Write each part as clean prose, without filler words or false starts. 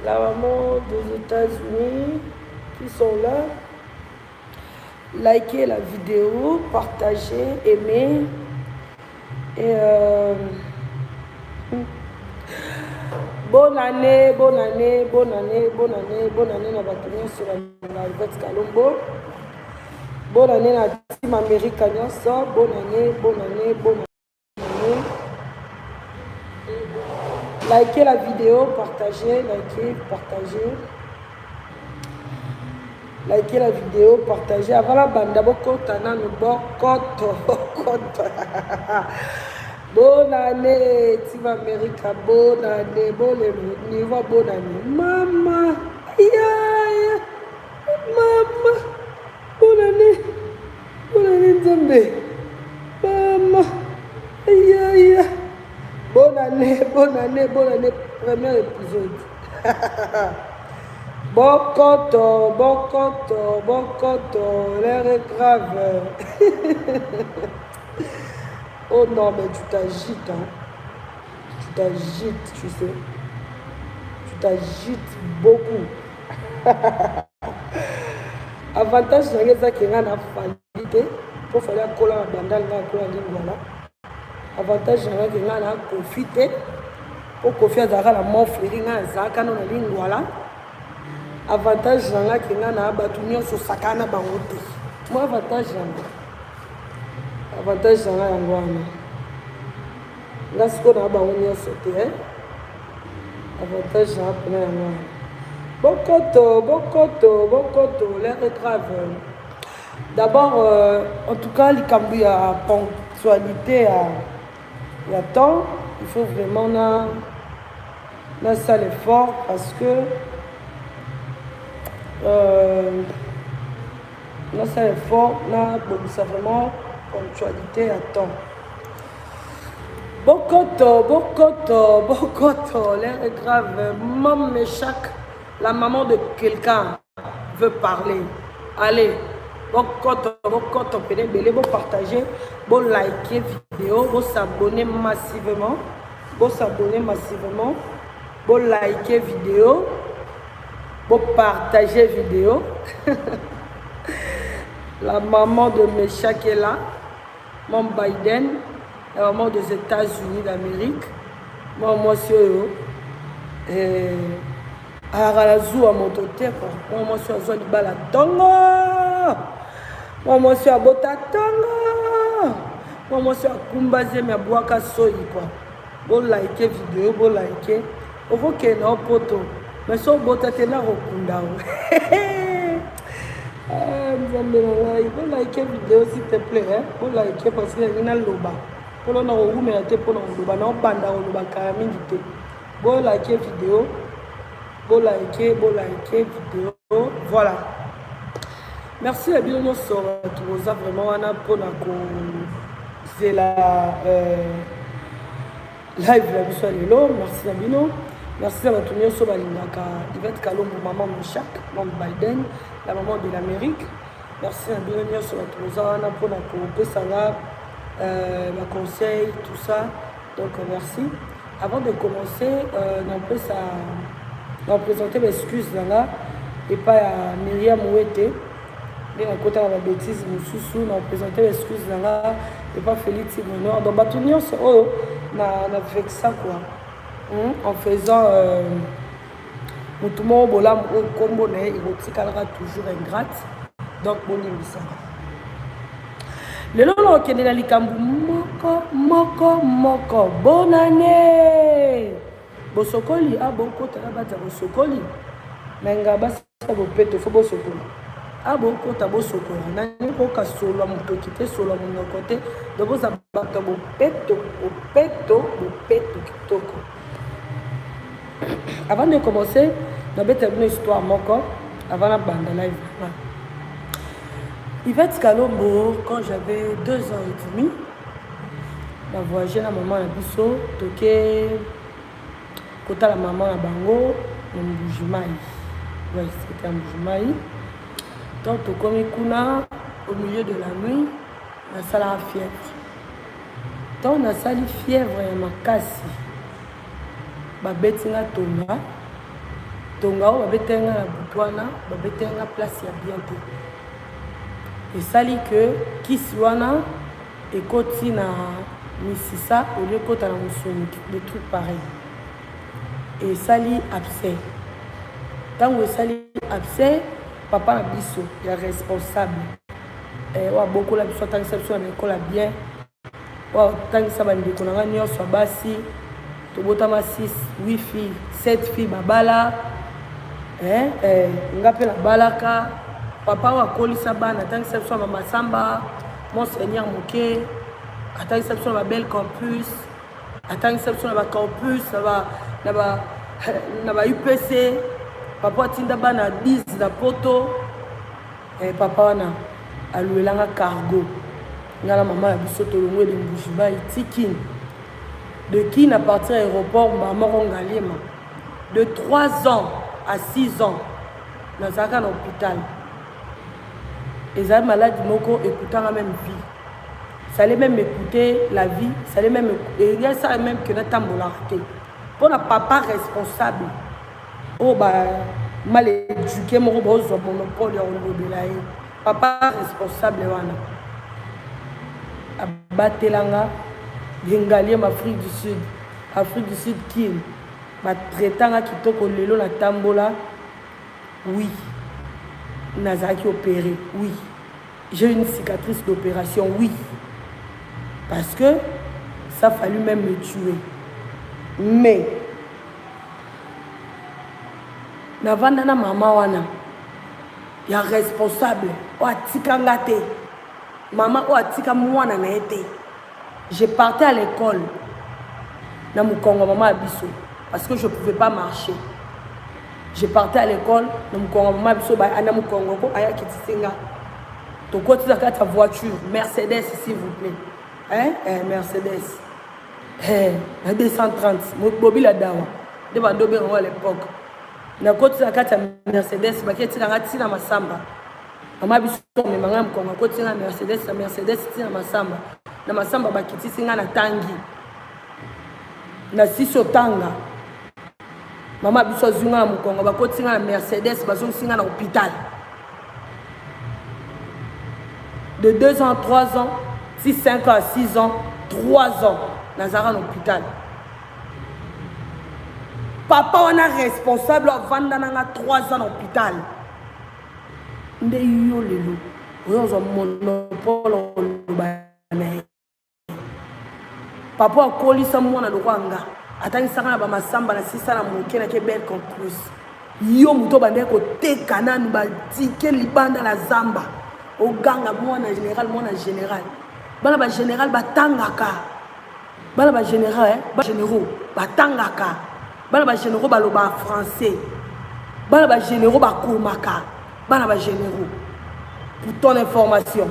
la maman des États-Unis qui sont là. Likez la vidéo, partagez, aimez. Et bonne année, bonne année, bonne année, bonne année, bonne année na batonio sur la Yvette Kalombo. Bonne année na Team America nyonso, bonne année, bonne année, bonne année. Likez la vidéo, partagez, likez, partagez. Likez la vidéo, partagez. Avant la bande, bokota na bokoto, bokoto. Bonne année, Team America, bonne année, bonne année. Maman, aïe, maman, bonne année, Nzambe. Maman, aïe. Bonne année, premier épisode. Bokoto, l'air est grave. Oh non, mais tu t'agites, hein. Tu t'agites, tu sais. Tu t'agites beaucoup. Avantage, c'est ça qui est en falité. Pour faire la cola, bandal, la cola, voilà. Avantage, c'est que a profité. Pour confier à la moflerie, à la voilà. Avantage, c'est que a battu sur sakana bangote. Moi, avantage, avantage c'est que là, ce qu'on a sauté, avantage c'est que Bokoto, l'air est grave. D'abord, en tout cas, il y a ponctualité il y a temps. Il faut vraiment là ça l'effort parce que là ça l'effort, là c'est vraiment ponctualité à temps. Bokoto, l'air est grave. Maman Méchac, la maman de quelqu'un veut parler. Allez, Bokoto, belé, vous partagez, vous likez vidéo, vous s'abonnez massivement, vous likez vidéo, vous partagez vidéo. La maman de Méchac est là, mon Biden. La maman des États-Unis d'Amérique. Moi, monsieur, Aralazu à mon côté. Moi, monsieur, à Zolibala Tongo. Moi, monsieur, à Bota Tongo. Moi, monsieur, à Kumbaze, mais à Boaka Soyi, quoi. Bon, likez vidéo, bon, likez. Au faut qu'il y ait un poteau. Mais si on Bota Tena Rokunda. Il faut liker vidéo, s'il te plaît. Il faut liker parce qu'il y a une loba. Pour le moment, vous mettez pour le moment, bon liker vidéo, bon liker vidéo, voilà. Merci à Bino sur Toulouse, vraiment, on a pour la c'est la live la mission lelo. Merci à Bino, merci à la tournée sur la ligne Yvette Kalombo, maman Méchac, maman Biden, la maman de l'Amérique. Merci à Bino sur la Toulouse, on a pour la Pesanga. Le conseil, tout ça. Donc, merci. Avant de commencer, on va présenter l'excuse là. Et pas à Myriam Ouete. Mais à côté de la bêtise, on va présenter l'excuse là. Et pas Félix Bonheur. Donc, tout le monde, on a fait ça quoi. En faisant. Tout le monde, il calera toujours ingrate. Donc, bon, il ça. Le lolo qui est dans les cambous, moko, bonne année. Bosokoli, ah bon, côté là-bas, bosokoli. Mais ngaba, ça vous pète, il faut bosokoli. Ah bon, côté bosokoli. Nani koka solo, mon tokite, solo, mon côté. De vos abattre, vous pète, kitoko. Avant de commencer, on va terminer l'histoire moko, avant la bande live. Yvette Kalombo, quand j'avais 2 ans et demi, j'ai voyagé la maman à Bisso, toqué, côté la maman à Bango, en Boujimaï. Oui, c'était en Boujimaï. Donc, tokomi kuna, au milieu de la nuit, on a salé la fièvre. Donc, on a salé fièvre et ma casse. Ma bêtine à Thomas. tonga o babetenga na butwana babetenga place ya bien te esali que kisi wana ekoti na misisa au lieu kota na musuni des trucs pareils esali abcès tango esali abcès papa na biso ya responsable wa bokola biso atangisa biso na école bien wa tangisa bandeko na nga nyonso basi tobotama 6 8 filles 7 filles babala nga mpe nabalaka papa oyo akolisa bana atangisa biso na bamasamba monseigneur moke atangisa biso na babelle campus atangisa biso na bacampus na ba UPC papa atinda bana 10 na poto papa wana aluelanga cargo nga na mama ya biso tolongweli mbujiba itikini de Kin à partir de l'aéroport Ngaliema. De 3 ans à 6 ans, dans un hôpital. Et ça malade moko écoutant la même vie. Ça allait même écouter la vie, ça allait même et il y a ça même que notre tambolarité. Pour un papa responsable. Oh bah mal éduqué mon boss monopole de la papa responsable wana. Abatelanga Ngaliema Afrique du Sud. Afrique du Sud qui ma traitant qui toko lelo na tambola. Oui. Nazaki opéré. Oui. J'ai une cicatrice d'opération. Oui. Parce que ça a fallu même me tuer. Mais navanda na mama wana ya responsable o atika ngate mama o atika mwana na été. Je partais à l'école na Mukongo mama abiso parce que je ne pouvais pas marcher. Je partais à l'école na Mukongo mama abiso ba ana Mukongo ko aya kitisinga. To côté de ta voiture Mercedes s'il vous plaît. Mercedes. La 230 mobile à dawa. De bandobe à l'époque. Na côté de ta Mercedes ba kiti na ngati na masamba. Mama biso me manga Mukongo côté na Mercedes tina masamba. Na masamba bakiti singa na tangi na siso tanga mama biso zunga Mukongo bakoti singa na Mercedes bazong singa na hôpital de 2 ans 3 ans 6 5 ans à 6 ans 3 ans nazara na hôpital papa on a responsable vanda na 3 ans na hôpital nde yo lelo oyo monopole papa akolisa mwana lokwanga atangisaka na bamasamba na sisa na moke na kebel campus yo muto bande ko teka nanu batike libanda la zamba oganga mwana général bana ba général batangaka bana ba général ba généraux batangaka bana ba généraux baloba français bana ba généraux bakomaka bana ba généraux pour ton information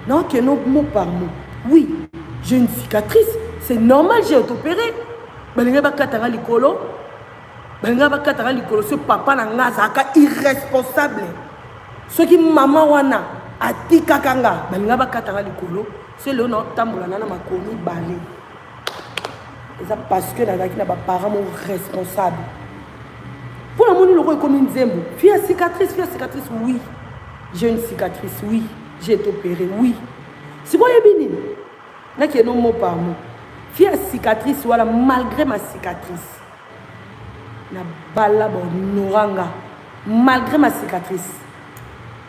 non que nos mots par mot oui. J'ai une cicatrice, c'est normal, j'ai été opéré. Ce papa n'a irresponsable. Ce qui maman wana a dit kakanga, c'est le nom tambola na makoni balé. Et ça parce que les parents sont responsables. Pour la monnaie, le comme une zembo. Fille cicatrice, oui. J'ai une cicatrice, oui. J'ai été opéré, oui. C'est quoi les bénines? Là qui est non mot par mot. Fille cicatrice voilà malgré ma cicatrice. Na bala bon noranga malgré ma cicatrice.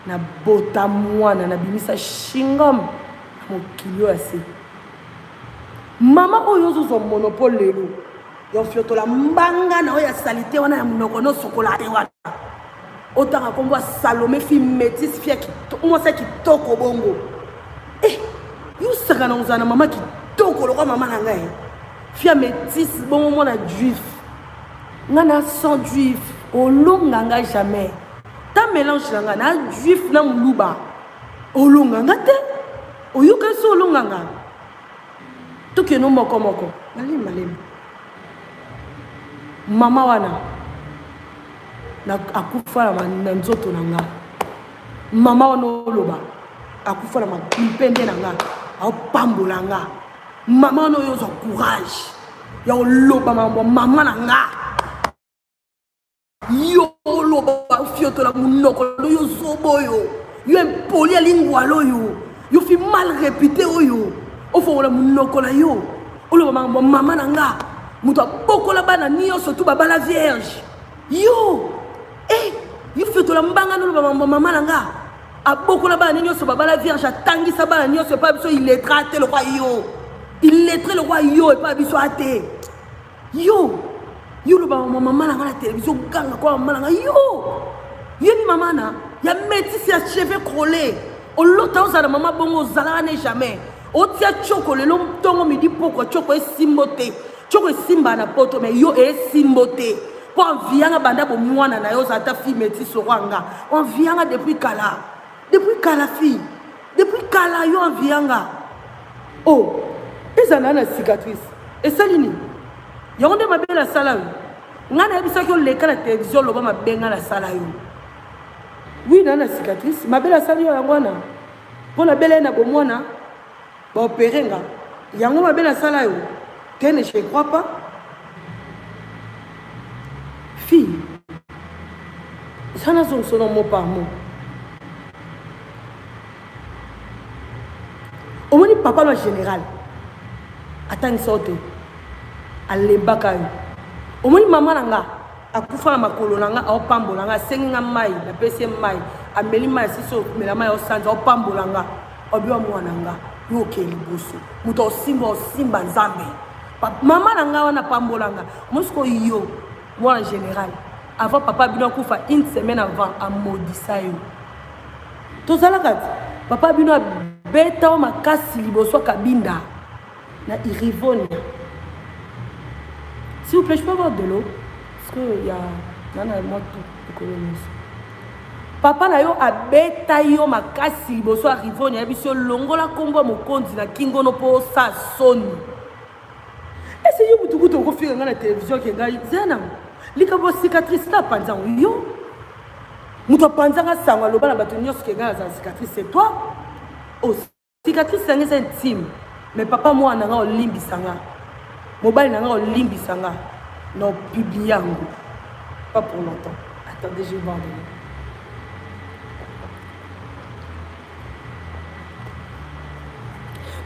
Na bota mwana na bimisa shingom mon kilo assez. Maman oyo zo monopole lelo. Yo fioto la mbanga na oya salité wana ya munoko no chocolat wana. Autant qu'on voit Salomé fille métisse fille qui moi c'est qui toko bongo. You sera dans un maman qui toko le roi maman nanga fia métis bon mon juif ngana sans juif au long nanga jamais ta mélange nanga na juif na muluba au long nanga te o yuka so long nanga to ke no moko malem mama wana na akufa na nzoto nanga mama wana loba akufa na mpende nanga au pambolanga maman no yo courage ya loba mambo mama nanga fiotola munoko yo zoboyo yo impoli ya lingua loyo yo fi mal répété oyo o fo la munoko la yo o lo mama nanga muto bokola bana nyonso tu baba la vierge yo yo fiotola mbanga no mama nanga abokola bana nyonso baba la vierge atangisa bana nyonso pa biso il est traité le roi yo il est traité le roi yo et pas biso até yo le maman na la télévision ganga quoi maman na yo ni maman na ya métis ya cheveux crôlés au lota za maman bongo zala ne jamais o tia choko le long tongo midi poko choko e simbote choko e simba na poto mais yo e simbote po envianga banda bo mwana na yo za ta fille métis oranga envianga depuis kala fille depuis kala yo envianga oh ezana na cicatrice et salini yonde mabele la sala yo ngana yebisa ko leka la télévision loba mabenga la sala yo oui na cicatrice mabele la sala yo yangwana pour la belle na bomwana ba opérer nga yango mabele la sala yo tene je crois pas fille ça n'a son mot par mot au moins papa le général attends sorte alebaka yo omoni mama nanga akufa na makolo nanga aopambola nga senga mai na pese mai ameli mai siso mela mai osanza opambola nga obiwa mwana nga yo keli boso muto simba nzambe mama nanga wana pambola nga mosko yo mwana général avant papa bino akufa une semaine avant a maudissa yo tozalaka papa bino beta makasi liboso kabinda na Irivone. S'il vous plaît, je peux avoir de l'eau? Parce qu'il y a... moi tout. Papa na yo abeta yo makasi liboso Irivone. Ya biso longola kombo mokonzi na kingono po sa soni. Et c'est yo mutukuto ko fika na télévision ke ngai zena. Likabo cicatrice la panza yo. Muto panza nga sangwa loba na bato nyos ke ngai za cicatrice c'est toi. Oh, cicatrice c'est intime. Mais papa moi nanga olimbisanga. Mobile nanga olimbisanga. Non publiango. Pas pour longtemps. Attendez, je vais voir de l'eau.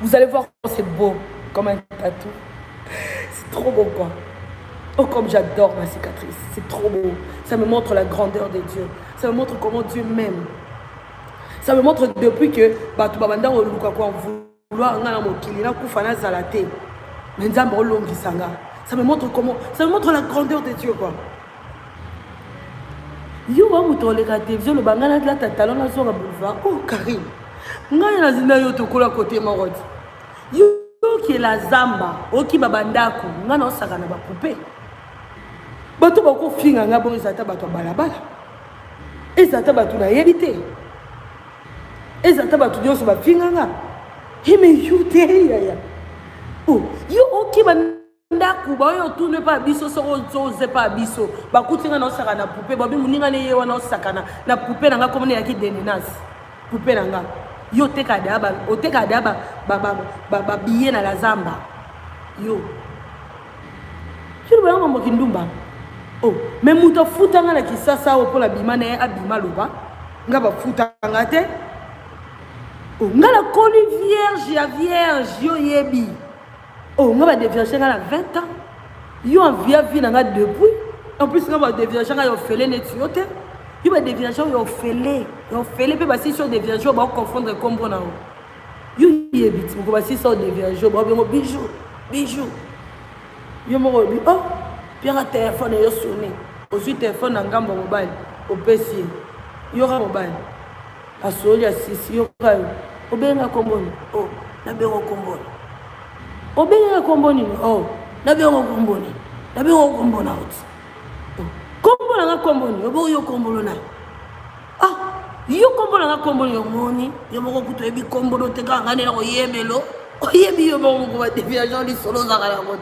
Vous allez voir comment c'est beau, comme un tatou. C'est trop beau quoi. Oh comme j'adore ma cicatrice. C'est trop beau. Ça me montre la grandeur de Dieu. Ça me montre comment Dieu m'aime. Ça me montre depuis que tu babanda oluka kwa vouloir ngana mokili na kufana zalate. Menzamba olongi sanga. Ça me montre comment, ça me montre la grandeur de Dieu quoi. Yo wa mutole ka télévision le bangana la talon na zonga boulevard. Oh Karim. Ngaya na zina yo to kola côté marodi. Yo qui est la zamba, o ki babandako, ngana osaka na ba poupée. Bato bako finga nga bon ezata bato balabala. Ezata bato na yebité. Ezata bato nyonso ba finga nga. Hime yute ya. Oh, yo o ki bandako ba yo tourne pas biso so oze pas biso. Ba kutinga na osaka na poupée, ba bi muninga ne ye wana osaka na poupée nga comme ne yaki denenas. Poupée nga. Yo teka daba, o teka daba ba billet na la zamba. Yo. Tu le vois kindumba. Oh, mais muto futa nga na kisasa o pour la bima na abima loba. Nga ba futa nga te. Oh, nga la coli vierge ya vierge yo yebi. Oh, nga ba dévierge nga la 20 ans. Yo en vie na nga depuis. En plus nga ba dévierge nga yo fele net yo te. Yo ba dévierge yo fele pe ba si sur dévierge ba confondre combo na. Yo yebi ti ko ba si sur dévierge ba mo bijou. Yo mo bi oh, pierre téléphone yo sonné. Au téléphone na ngambo mobile, au PC. Yo ra mobile. Asoli asisi yo ka yo. Obenga komboni. Oh, na bero komboni. Obenga komboni. Oh, na bero komboni. Na bero kombona out. Kombo na komboni, obo yo kombolo na. Ah, yo kombolo na komboni yo moni, yo moko kuto ebi kombolo te ka ngane na oyebelo. Oyebi yo moko ba déviation li solo za kala ko.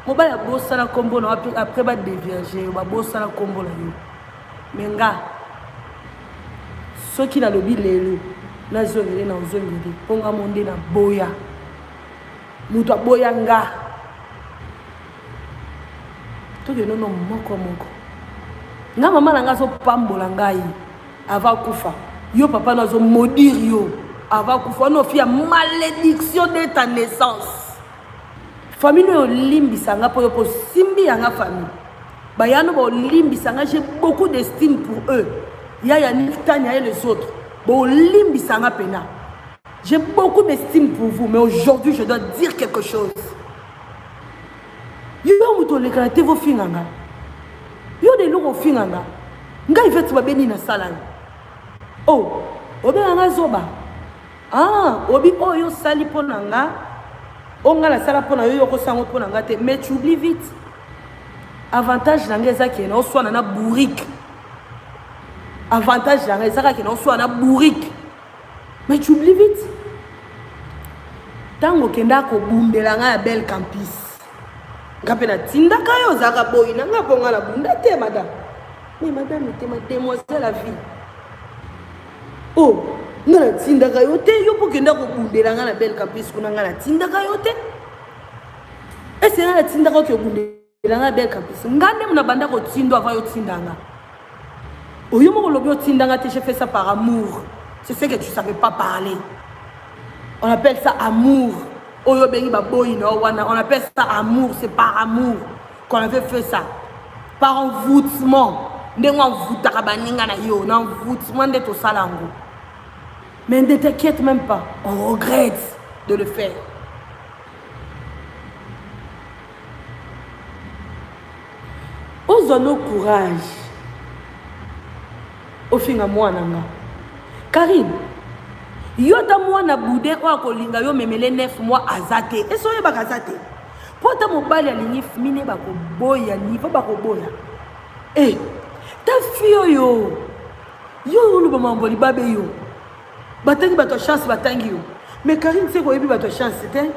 Moba ya bossa na kombo na après ba déviation, ba bossa na kombo na yo. Menga. Soki na lobi lelo, na zongele na zongele, ponga monde na boya. Muto boya nga. To ke no moko. Nga mama nanga so pambola ngai avant kufa yo papa nazo maudire yo avant kufa no fia malédiction de ta naissance famille no limbisanga po yo po simbi yanga famille bayano bo limbisanga j'ai beaucoup d'estime pour eux ya Niftania et les autres bo limbisanga pena j'ai beaucoup d'estime pour vous mais aujourd'hui je dois dire quelque chose yo muto le karate vo finganga yo de loko finganga nga ifeti babeni na sala oh obe nga zoba obi oyo sali ponanga onga la sala pona yo ko sango ponanga te mais tu oublies vite avantage nanga ezaki na oswana na bourrique avantage nanga ezaki na oswana na bourrique mais tu oublies vite tango kenda ko bundela nga ya bel campus ngapena tindaka yo zaka boy nanga ponga la bunda te madame mais madame était ma demoiselle à vie oh ngana tindaka yo te yo pokenda ko bundela nga na bel campus kuna ngana tindaka yo te ese ngana tindaka ko bundela nga bel campus ngande muna banda ko tindo avant yo tindanga oyo mo lobi yo tindanga te j'ai fait ça par amour c'est ce que tu savais pas parler on appelle ça amour oyo bengi ba boy no wana on appelle ça amour c'est par amour qu'on avait fait ça par envoûtement ndengo envoûtaka baninga na yo na envoûtement de to salango mais ne t'inquiète même pas on regrette de le faire osons courage au finga mwana nga Karine yo ta mwana boudé ko akolinga yo memele 9 mois azate eso ye bakazate pota mobali alingi mine bako boya niveau bako boya ta fille yo lu ba mamboli babe yo batangi bato chance batangi yo mais Karine c'est ko yebi bato chance c'était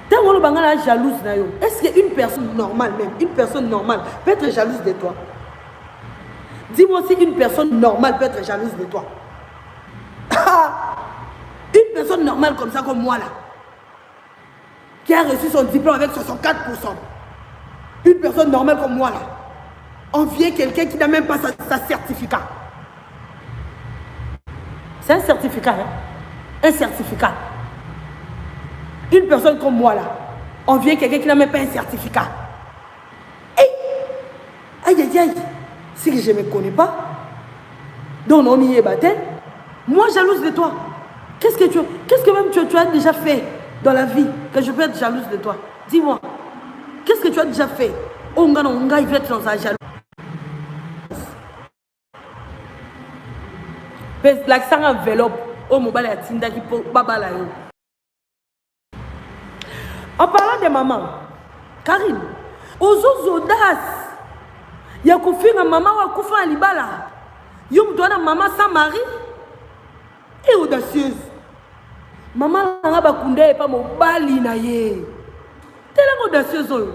tango lo bangala jalouse na yo est-ce que une personne normale même une personne normale peut être jalouse de toi dis-moi si une personne normale peut être jalouse de toi une personne normale comme ça, comme moi là, qui a reçu son diplôme avec 64%, une personne normale comme moi là, envier quelqu'un qui n'a même pas sa certificat. C'est un certificat, hein? Un certificat. Une personne comme moi là, envier quelqu'un qui n'a même pas un certificat. Aïe aïe aïe, c'est que je ne me connais pas. Donc on y est battu. Moi jalouse de toi. Qu'est-ce que même tu as déjà fait dans la vie que je peux être jalouse de toi? Dis-moi. Qu'est-ce que tu as déjà fait? Onga il va être dans sa jalousie. L'accent enveloppe au mobile à Tinda qui peut babala yo. En parlant de maman, Karine, aux audaces, il y a un maman qui a fait un libala. Il y a une maman sans mari. Et audacieuse. Maman n'a pas koundé pas mon bali na ye. Tellement audacieuse.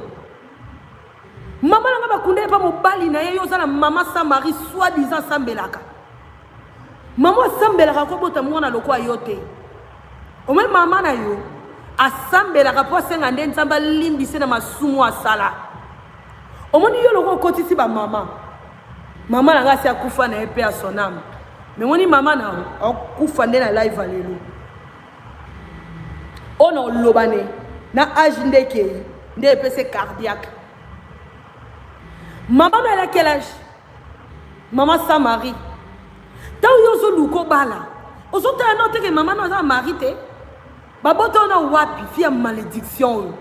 Maman n'a pas koundé pas mon bali na ye. Yo ça la maman sans mari soi-disant sambelaka. Maman sambelaka ko bota mwana lokwa yote. O même maman na yo a sambelaka po senga ndeni samba limbise na masumu asala. O moni yo lokwa kotisi ba maman. Maman na ngasi akufa na épée à son âme. Mais on dit maman na akufa ndena live alelo. On a lobane na âge ndeke nde PC cardiaque. Maman elle a quel âge? Maman sans mari. Tant yo so luko bala. Ozo ta note que maman na mari te. Baboto na wapi fia malédiction.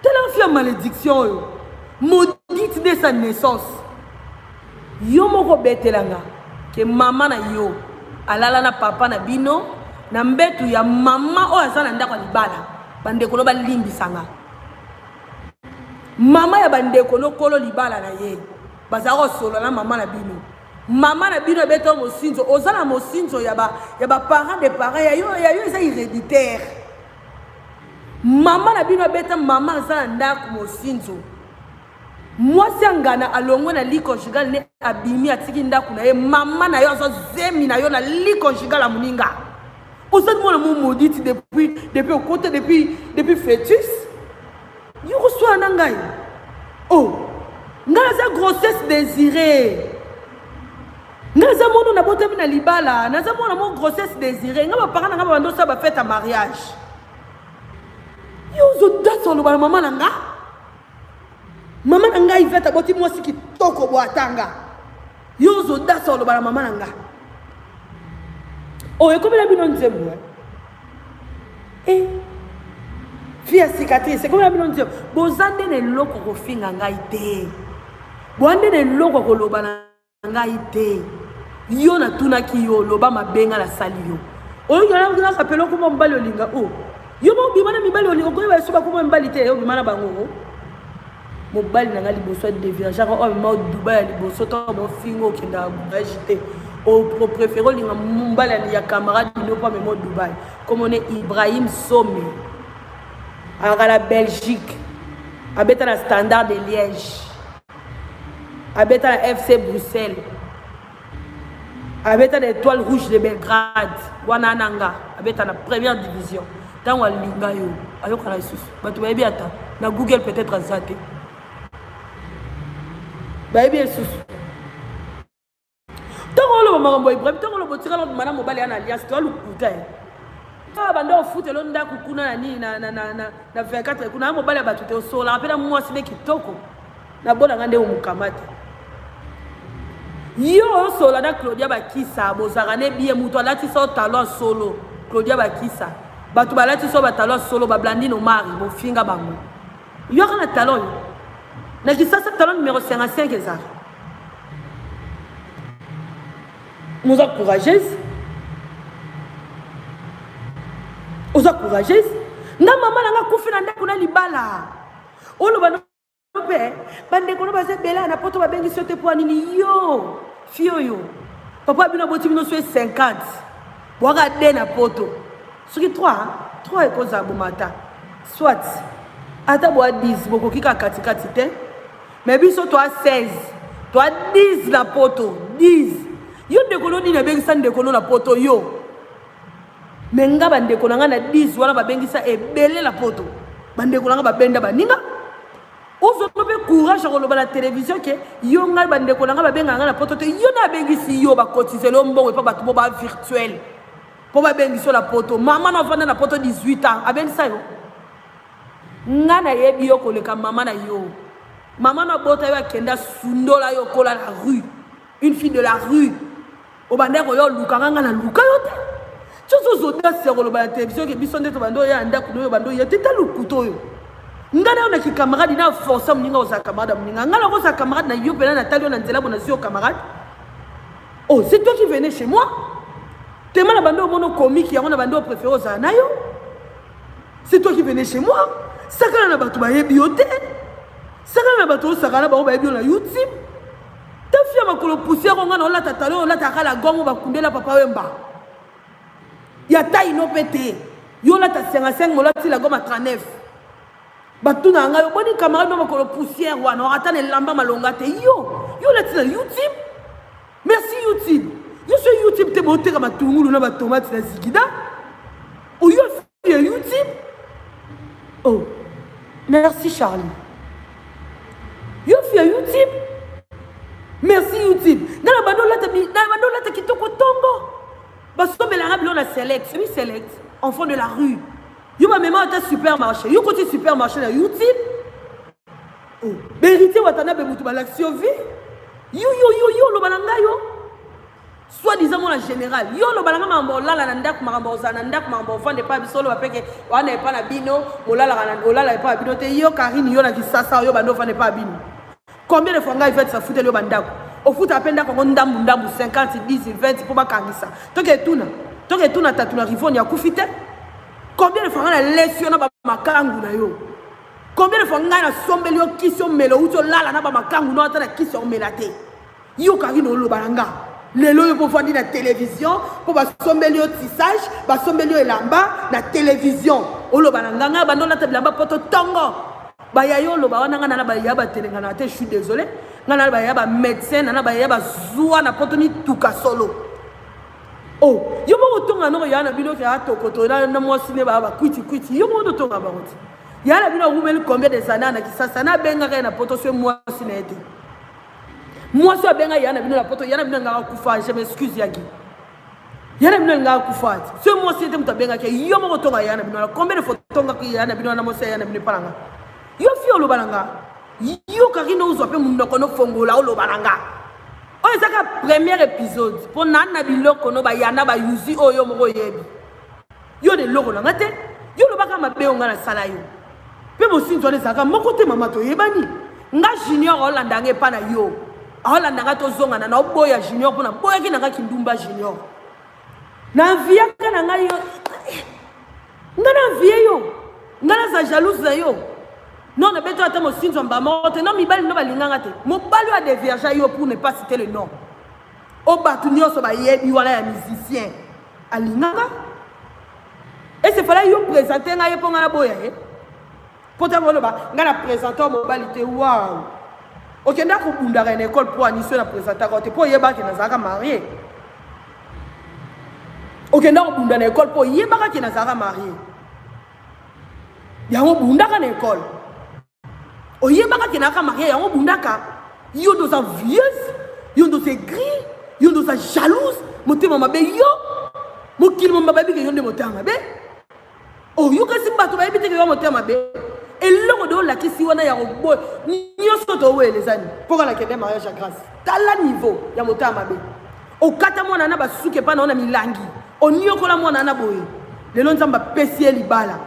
Tellement fia malédiction. Maudite de sa naissance. Yo moko betelanga. Que maman na yo alala na papa na bino na mbetu ya mama o azana ndako libala bandeko lo balimbisanga mama ya bandeko lo kolo libala na ye bazaro solo na mama na bino beto mosinzo ozana mosinzo ya ba parents de parents ya yo eza héréditaire mama na bino beta mama azana ndako mosinzo. Moi si ngana alongo na li conjugal ne abimi atiki ndaku na ye mama na yo zo zemi na yo na li conjugal la muninga. Osad mo na mo maudite depuis au côté depuis fœtus. Yo reçoit nangai. Oh. Ngana sa grossesse désirée. naza mono na botami na libala naza mona mo grossesse désirée nga ba parana nga ba ndo sa ba fête à mariage yo zo datso lo ba mama nanga ifeta boti mo siki toko bo atanga yo zo datso lo ba mama nanga o e comme la bino nzembo fia cicatrice comme la bino nzembo bozande ne loko ko finga ngai te boande ne loko ko loba na ngai te yo na tunaki yo loba mabenga la sali yo oyo na kapelo ko mbali olinga o yo mo bimana mibali olinga ko ba soba ko mbali te yo bimana bango mobali na ngali boso de virage ko o ma Dubai ali boso to mo fingo kenda agité o préféré olinga mbali ya camarade no pas même Dubai comme on est Ibrahim Somme à la Belgique abeta na Standard de Liège abeta na FC Bruxelles abeta l'Étoile Rouge de Belgrade wana nanga abeta na première division tango alinga yo ayoka na isusu bato bayebi ata na Google peut-être azate bayebi isusu tango lo makambo Ibrahim tango lo botika lo mana mobali ana alliance to lukuta bando foot lo ndako kuna na nini na 24 kuna mobali bato te sola apela mwasi ne kitoko na bona ngande umukamata yo solo na Claudia Bakisa bozaka ne bien muto alati so talent solo Claudia Bakisa batu balati so ba talent solo ba Blandine Omari bo finga bango yo kana talent na kisasa talent numéro 55 eza muza courageuse oza courageuse na mama nanga kufina ndako na libala olo bana pe bande kono baze bela na poto babengi sote po nini yo fio yo papa bino boti bino so 50 boaka de na poto soki 3 ekoza bomata soit ata bo 10 boko kika katikati te mais biso to 16 to 10 na poto 10 yo de kono ni na bengi san de kono na poto yo menga bande kono nga na 10 wana babengi sa ebele la poto bande kono nga babenda baninga ozo pe courage ko loba la télévision ke yo ngal bande ko nga babenga nga na poto te yo na bengi si yo ba cotiser lo mbongo pa bato bo ba virtuel po ba bengi so la poto mama na vanda na poto 18 ans abengi sa yo nga na yebi yo ko leka mama na yo mama na bota yo akenda sundola yo ko la rue une fille de la rue o bande ko yo luka nga na luka yo te chozo zoda se ko loba la télévision ke biso ndeto bando ya ndako no yo bando ya teta lukuto yo ngana ona ki camarade na force mninga oza camarade mninga ngala ko sa camarade na yo pena na talio na nzela bona sio camarade oh c'est toi qui venais chez moi tellement la bande mono comique ya ona bande préféré oza na yo c'est toi qui venais chez moi sakana na bato ba yebi yote sakana na bato sakana ba yebi na YouTube ta fia makolo poussière ngana ola tatalo ola takala gongo ba kundela papa wemba ya taille no pété yo la ta 55 mola ti la goma 39 batuna nga yo boni camarade no makolo poussière wana atane lamba malonga te yo la tina YouTube merci YouTube yo sur YouTube te monter comme matungulu na ba tomate na zikida o yo sur YouTube oh merci Charlie yo sur YouTube merci YouTube na bando la ta kitoko tongo baso belanga bilo na select oui select enfant de la rue yo ma maman était supermarché yo côté supermarché na YouTube oh vérité watana be mutu balaction vie yo lo balanga yo soit disant mon général yo lo balanga mambo lala na ndako makambo za na ndako mambo vande pa bisolo bapeke wana epa na bino olala epa bino te yo Karine yo na kisasa yo bando vande pa bino combien de fois nga fait ça foutre yo bandako au foot apenda ko ndambu 50 10 20 pour bakangisa toke tuna tatuna rivoni ya kufite. Combien de fois on a laissé na ba makangu na yo? Combien de fois on a sombeli yo kisio melo uto lala na ba makangu no atana kisio melate? Yo Karine lo balanga. Lelo yo pour na télévision pour ba sombeli yo tissage, ba sombeli yo elamba na télévision. O lo balanga nga bando na tablamba poto tongo. Ba ya yo lo ba wana nga na ba ya ba telenga na te, je suis désolé. Nga na ba ya ba médecin na ba ya ba zuwa na poto ni tuka solo. Oh, yo mo tonga no ya na bino ke atokoto na mo sine ba kwiti yo mo tonga ba ngoti ya na bino rumeli combien des années na kisasa na benga ka na poto so mo sine ete Moi, si je suis venu la poto, je m'excuse, Yagi. Yana bino nga kufati. Ce moi si tu benga ke yo mo tonga yana bino. Combien de fois tonga ki yana bino na mo se yana bino palanga. Yo fi lo balanga. Yo karino uzo pe mundo kono fongola lo balanga. O ezaka premier épisode. Pour nana bilo kono ba yana ba yuzi o yo mo yebi. Yo de loko na te. Yo lo baka mabe onga na sala yo. Pe mo sin tole saka moko te mama to yebani. Nga junior Holanda nge pa na yo. Holanda nga to zonga na oboya junior pona boya ki na ka kindumba junior. Na via kana nga yo. Ngana via yo. Ngana za jalouse na yo. Non, na beto ata mo sinzo mba morte. Non, mi bali no balinga ngate. Mo bali wa de vierge yo pour ne pas citer le nom. O batu nyoso ba yebi wala ya musicien. Alinganga. Et c'est fallait yo présenter nga yo ponga na boya eh. Pota ngolo ba ngana présenter mo bali te wow. OK, ndako bunda na école pour aniso na présenter ko te pour yeba ke na zaka marié. OK, ndako bunda na école pour yeba ke na zaka marié. Yango bunda ka na école. O yeba ke na zaka marié yango bunda ka. Yo do sa vieuse, yo do sa gris, yo do sa jalouse, motema mabe yo. Mo kilimo mabe ke yo nde motema mabe. Oh, yo kasi bato ba ebite ke yo motema mabe. Et l'homme de la question wana ya robo nyoso to we les amis pour la kende mariage à grâce tala niveau ya motama mabe o kata mwana na basuke pa na milangi o nyokola mwana na boye le lonza mba pesi libala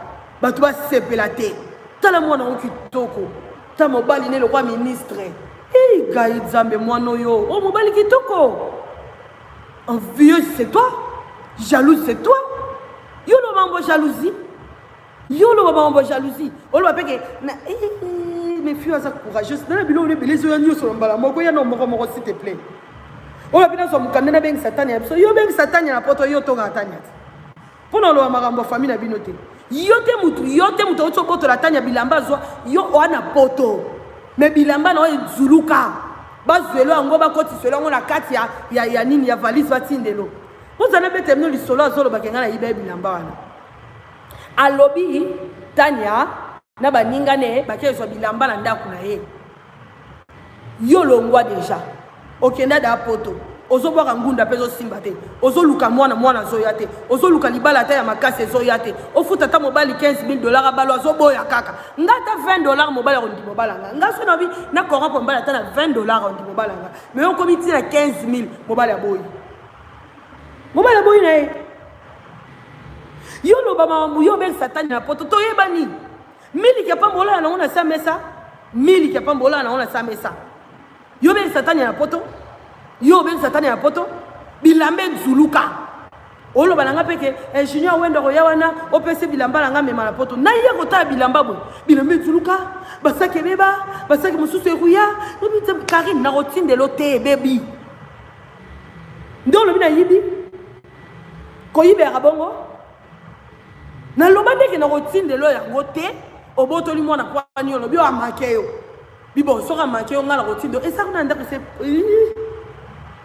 bato ba sepela te tala mwana o kitoko ta mobali ne le roi ministre eh gai zambe mwana yo o mobali kitoko envieux c'est toi jaloux c'est toi yo no mambo jalousie. Yo le baba en jalousie. On le appelle que mes filles sont courageuses. Dans la bilo on est belé sur un sur mbala. Moko ya no moko s'il te plaît. On a bien son mukandena ben satania. Yo ben satania na poto yo tonga tania. Pona lo marambo famille na binote. Yo te mutu oto poto la tania bilamba zo yo ona poto. Mais bilamba no zuluka. Ba zelo ngo ba koti selo ngo na kati ya nini ya valise va tindelo. Vous allez mettre nous li solo azolo bakenga na ibe bilamba wana. Alobi Tania na baningane bakezo bilamba na ndaku na ye yo longwa déjà okenda da poto ozo bwa ngunda pezo simba te ozo luka mwana zoya te ozo luka libala ta ya makase zoya te ofuta ta mobali $15,000 balo azo boya kaka ngata $20 mobali rondi mobalanga ngaso na bi na corrompe mobali ta na $20 rondi mobalanga mais on comité na 15,000 mobali aboyi na ye. Yo lo bama yo ben satani na poto to yebani mili ke pambola na ona samesa mili ke pambola na ona samesa yo ben satani na poto bilambe zuluka olo balanga peke junior wendo ko yawana opese bilamba langa mema na poto na ye kota bilamba bo bilambe zuluka basake beba basake mususu eruya no bi Karine na rotine de lote baby ndolo bina yibi ko yibe rabongo na lobande ke na rotine de lo ya ngote obotoli mwana kwa nyolo bio amakeyo bibo soka amakeyo ngala rotine de esa kuna ndako se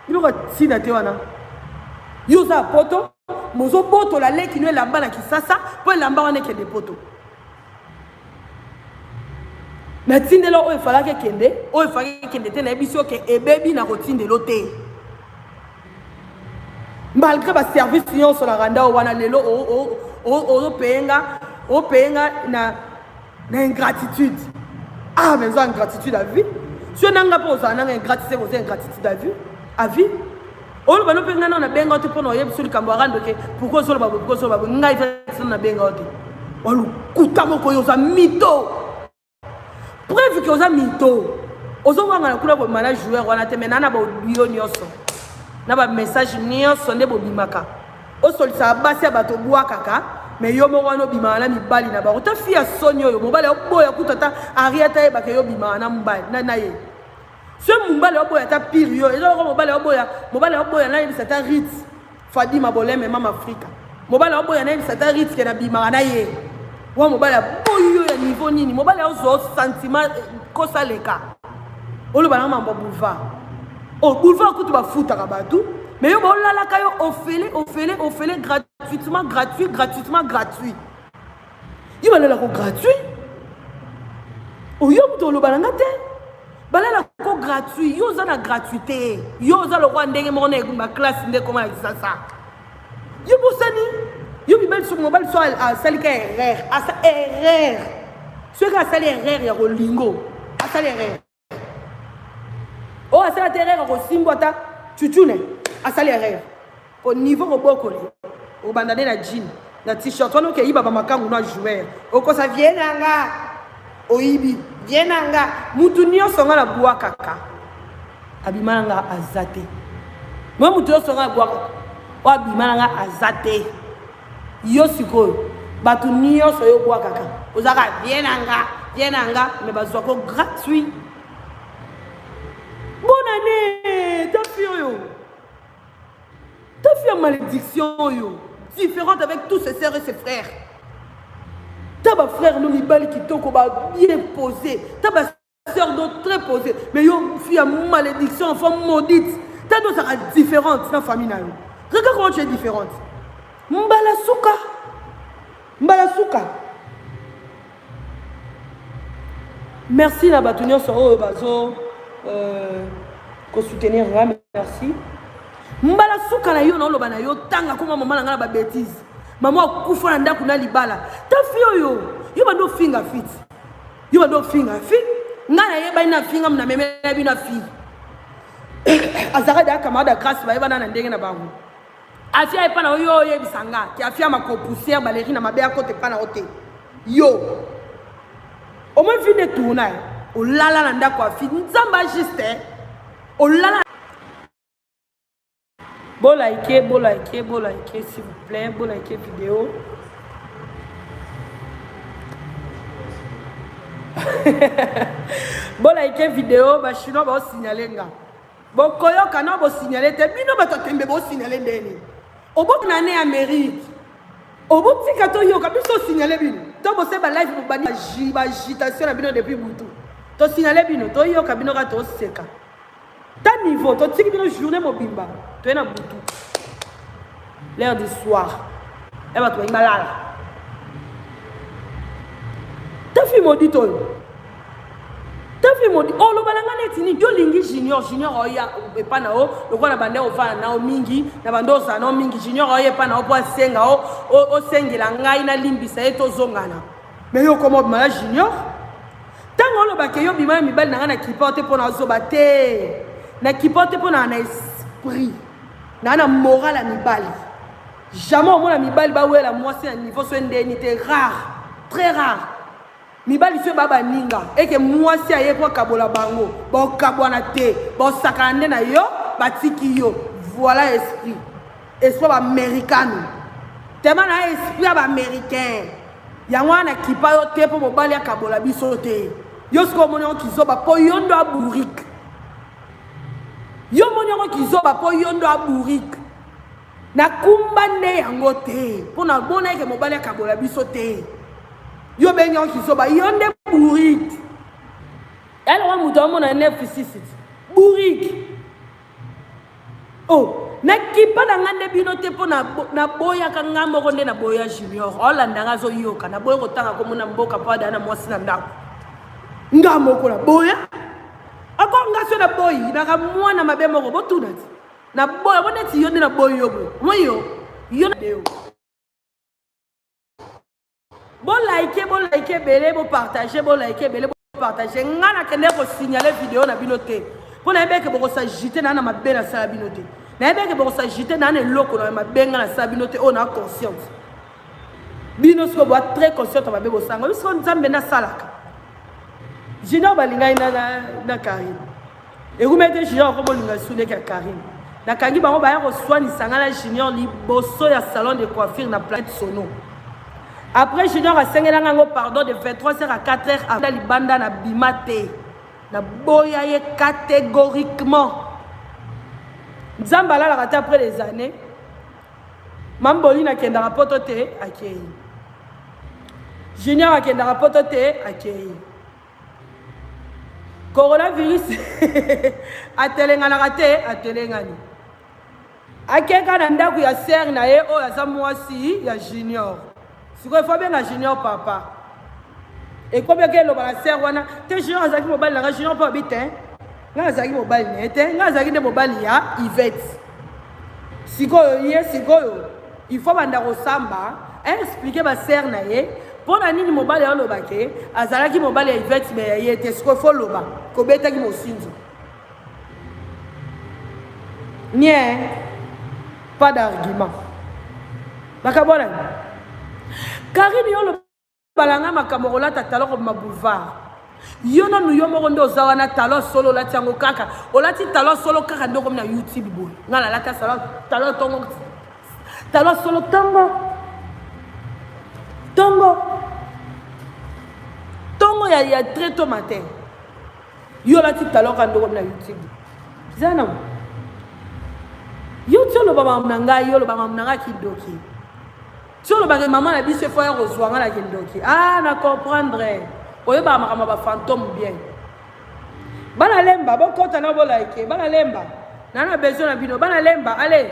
bibo ka sina te wana yoza poto mozo poto la leki no lamba na kisasa po lamba wana ke de poto na tinde lo o efala ke kende te na biso ke ebebi na rotine de lo te malgré ba service yon sur la randa wana lelo o penga na ingratitude. Ah mais ça ingratitude à vie. Si on n'a pas ça na ingratitude c'est ingratitude à vie. On va no penga na benga te pono yeb sur kambarando ke pourquoi so ba ngai fa na benga te. Walu kutamo ko yo za mito. Preuve que oza mito. Ozo wanga na kula ko mana joueur wana te menana ba bio nyoso. Na ba message nyoso nde bo bimaka. O solisa basi abato bwa kaka mais yo mo wana bimana mibali na ba ota fia sonyo yo mobali oboya kutata ariata e ba ke yo bimana mbali na ye ce mobali oboya ta pire yo ezo ko mobali oboya na ye c'est un rite fadi maboleme mama Afrika mobali oboya na ye c'est un rite ke na bimana ye wa mobali boyo ya niveau nini mobali ozo sentiment ko saleka olo bana mambo boulevard o boulevard kutu ba futa ka batu. Mais yo bola la kayo offert gratuit. Yo bala la ko gratuit. O yo muto lo balanga te. Balala ko gratuit, yo za na gratuité. Yo za le roi ndenge mo na ma classe ndé comment ça ça. Yo bosani, yo bibel sur mobile so a salika erreur, a sa erreur. Ce qui a sali erreur ya rolingo, a sali erreur. Oh a sali erreur ko simbota chuchune, a sali erreur. Au niveau roboko le, au bandane na jean, na t-shirt, on ke iba ba makangu na joueur. Oko sa vienanga. Oibi vienanga mutu nyonso nga na bwa kaka abimananga azate moi mutu nyonso nga na bwa kaka o abimananga azate yo sikoyo batu nyonso yo bwa kaka ozaka vienanga mais bazwa ko gratuit. Bonne année ta fille malédiction yo différente avec tous ses sœurs et ses frères. T'as ma frère nous mibali qui t'ont bien posé, t'as ma soeur d'autres très posée, mais yo fille à malédiction, enfant maudite. T'as nous sera différente dans la famille. Regarde comment tu es différente. Mbalasuka. Merci la batounion sur eux bazo qu'on soutenir merci. Mbalasuka na yo na loba na yo tanga comme maman na ba bêtise. Maman kufa na ndako na libala. Ta fille yo ba do finger fit. Yo ba do finger fit. Ngana yeba ina finger mna memela bina fille. Azaka da kamada grâce ba yeba na ndenge na bango. Afia epa na yo yebisanga. Ki afia mako poussière baleri na mabe akote pa na ote. Yo. O mo fi de tourna. O lala na ndako afi. Nzamba juste. O lala. Bon likez, s'il vous plaît. Bon likez vidéo. Bon likez vidéo. Bah chinois va signaler nga. Bon koyo kana va signaler. Te bino ba totembe va signaler ndeni. Obo nane Amérique. Obo tikato yo kabiso signaler bino. To bo se ba live bo bani ba agitation na bino depuis butu. To signaler bino. To yo kabino ka to seka. Ta niveau. To tiki bino journée mobimba. Tu es dans le l'heure du soir. Elle va te dire malade. Ta fille m'a dit toi. Ta fille m'a dit oh le balanga netini yo lingi junior oya epa na o lokwa na bande ovana na o mingi na bando za na o mingi junior oya epa na o po senga o sengela ngai na limbisa eto zongana. Mais yo comment mala junior? Tango lo ba ke yo bima mi bal na na kipote po na zo bate. Na kipote po na esprit. Nana moral à mibali. Jamais au moins la mibali ba ouais la moitié à niveau sur indemnité rare, très rare. Mibali se baba ninga et que moitié aye kwa kabola bango, bon kabwana te, bon sakande na yo, batiki yo. Voilà esprit. Esprit américain. Tellement na esprit américain. Yangwa na kipa yo te po mobali ya kabola biso te. Yo sko monyo kizoba po yondo aburik. Yo monyo kizoba po yondo aburik. Na kumbande yango te. Pona bona ke mobali akabola biso te. Yo benyo kizoba yonde burik. Elle wa muto mona 966. Burik. Oh, na kipa na ngande bino te pona na boya ka ngambo konde na boya junior. Olanda ngazo yoka na boya kotanga ko mona mboka pada na mwasi na ndako. Ngamo ko na boya. Ako ngaso na boy na ka mwana mabe moko botuna ti na boy bona ti yonde na boy yobo moyo yona deo bon like belé bon partager belé bon partager ngana kende ko signaler vidéo na binote pour na beke boko s'agiter na mabe na sala binote na beke boko s'agiter na loko na mabe na sala binote on a conscience bino sko bo très conscient mabe bo sanga biso nzambe na salaka Junior balinga na Karim. Et vous mettez Junior comme on souné que Karim. Na kangi bango ba ya soigner sangala Junior li bosso ya salon de coiffure na planète Sono. Après Junior a sengela ngango pardon de 23h à 4h à li banda na bimate. Na boya ye catégoriquement. Nzamba la rata après les années. Mamboli na kenda rapoto te akei. Junior a kenda rapoto te akei. Coronavirus atelengana raté atelengani akeka na ndaku ya ser na ye o ya za mwasi ya junior siko faut bien na junior papa Et combien qu'elle a la serre, wana, t'es junior, azaki mobile, la junior pas habité, hein. Nga azaki mobile, n'était, nga azaki de mobile, ya, Yvette. Siko, il faut banda resamba, expliquer ma serre naie, pour la nini mobile, ya lobake, azalaki mobile, ya Yvette, mais ya était ce qu'il faut loba, kobeta ki mo sinzo. Nien, pas d'argument. Bakabona. Karine yo le balanga makamorola tatalo ko ma boulevard. Yo no yo mo ndo zawana talo solo la tiango kaka. Olati talo solo kaka ndoko na YouTube boy. Ngala la ta solo talo tongo. Talo solo tongo. Tongo. Tongo ya très tôt matin. Yo la ti talo ka ndoko na YouTube. Zana. Yo tolo baba mnanga yo lo baba mnanga kidoki. Tolo baba maman la bise fois rejoindre la kidoki. Ah na comprendre. Oye ba makama ba fantôme bien. Bana lemba bon kota na bo like. Bana lemba. Nana besoin na bino bana lemba. Allez.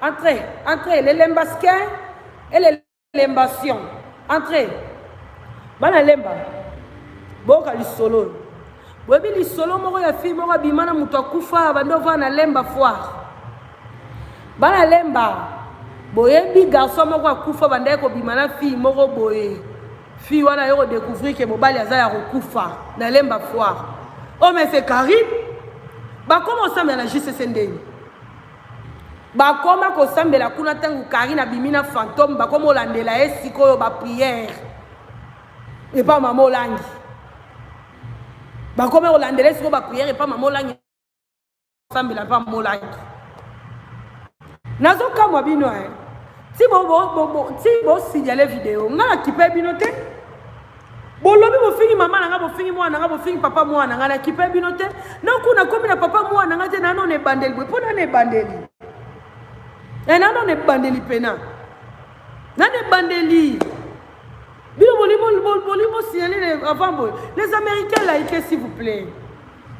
Entrez les lembasquins et les lembations. Entrez. Bana lemba. Boka li solo. Bobi li solo moko ya fille moko bimana muto akufa bando va na lemba foire. Bana lemba boyebi garçon moko akufa banda ko bimana fille moko boye fille wana yo découvrir que mobali aza ya kokufa na lemba foire. Oh mais c'est Karim ba comment ça mais la JCCND ba comment ko sambela kuna tangu Karim na bimina fantôme ba comment olandela esiko ba prière et pas maman langi ba comment olandela esiko ba prière et pas maman langi sambela pas maman langi. Nazo kama bino si bo signaler vidéo nga kipe bino te bolobi bo fingi mama nanga bo fingi mwana nanga bo fingi papa mwana nanga na kipe bino te na kuna komi na papa mwana nanga te nano ne bandeli bo pona ne bandeli nano ne bandeli pena nane bandeli bino bolimo signaler avant boy les américains likez s'il vous plaît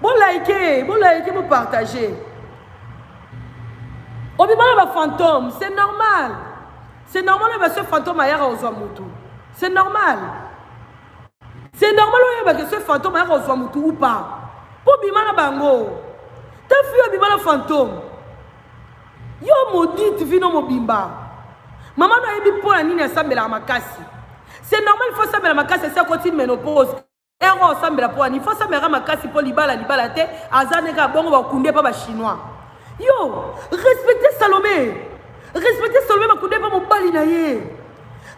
bon likez bon partager. Obimana ba fantôme, c'est normal. C'est normal que ce fantôme aille à Ozoamutu. C'est normal. C'est normal que ce fantôme aille à Ozoamutu ou pas. Pour bimana bango. Ta fille bimana fantôme. Yo maudite vino mobimba. Maman na yebi pour la nini asambela makasi. C'est normal il faut sambela makasi c'est à côté de ménopause. Ero sambela pour il faut sambela makasi pour libala te azane ka bongo ba kunde pa ba chinois. Yo, respectez Salomé. Respectez Salomé, ma koudé pas mon bali naïe.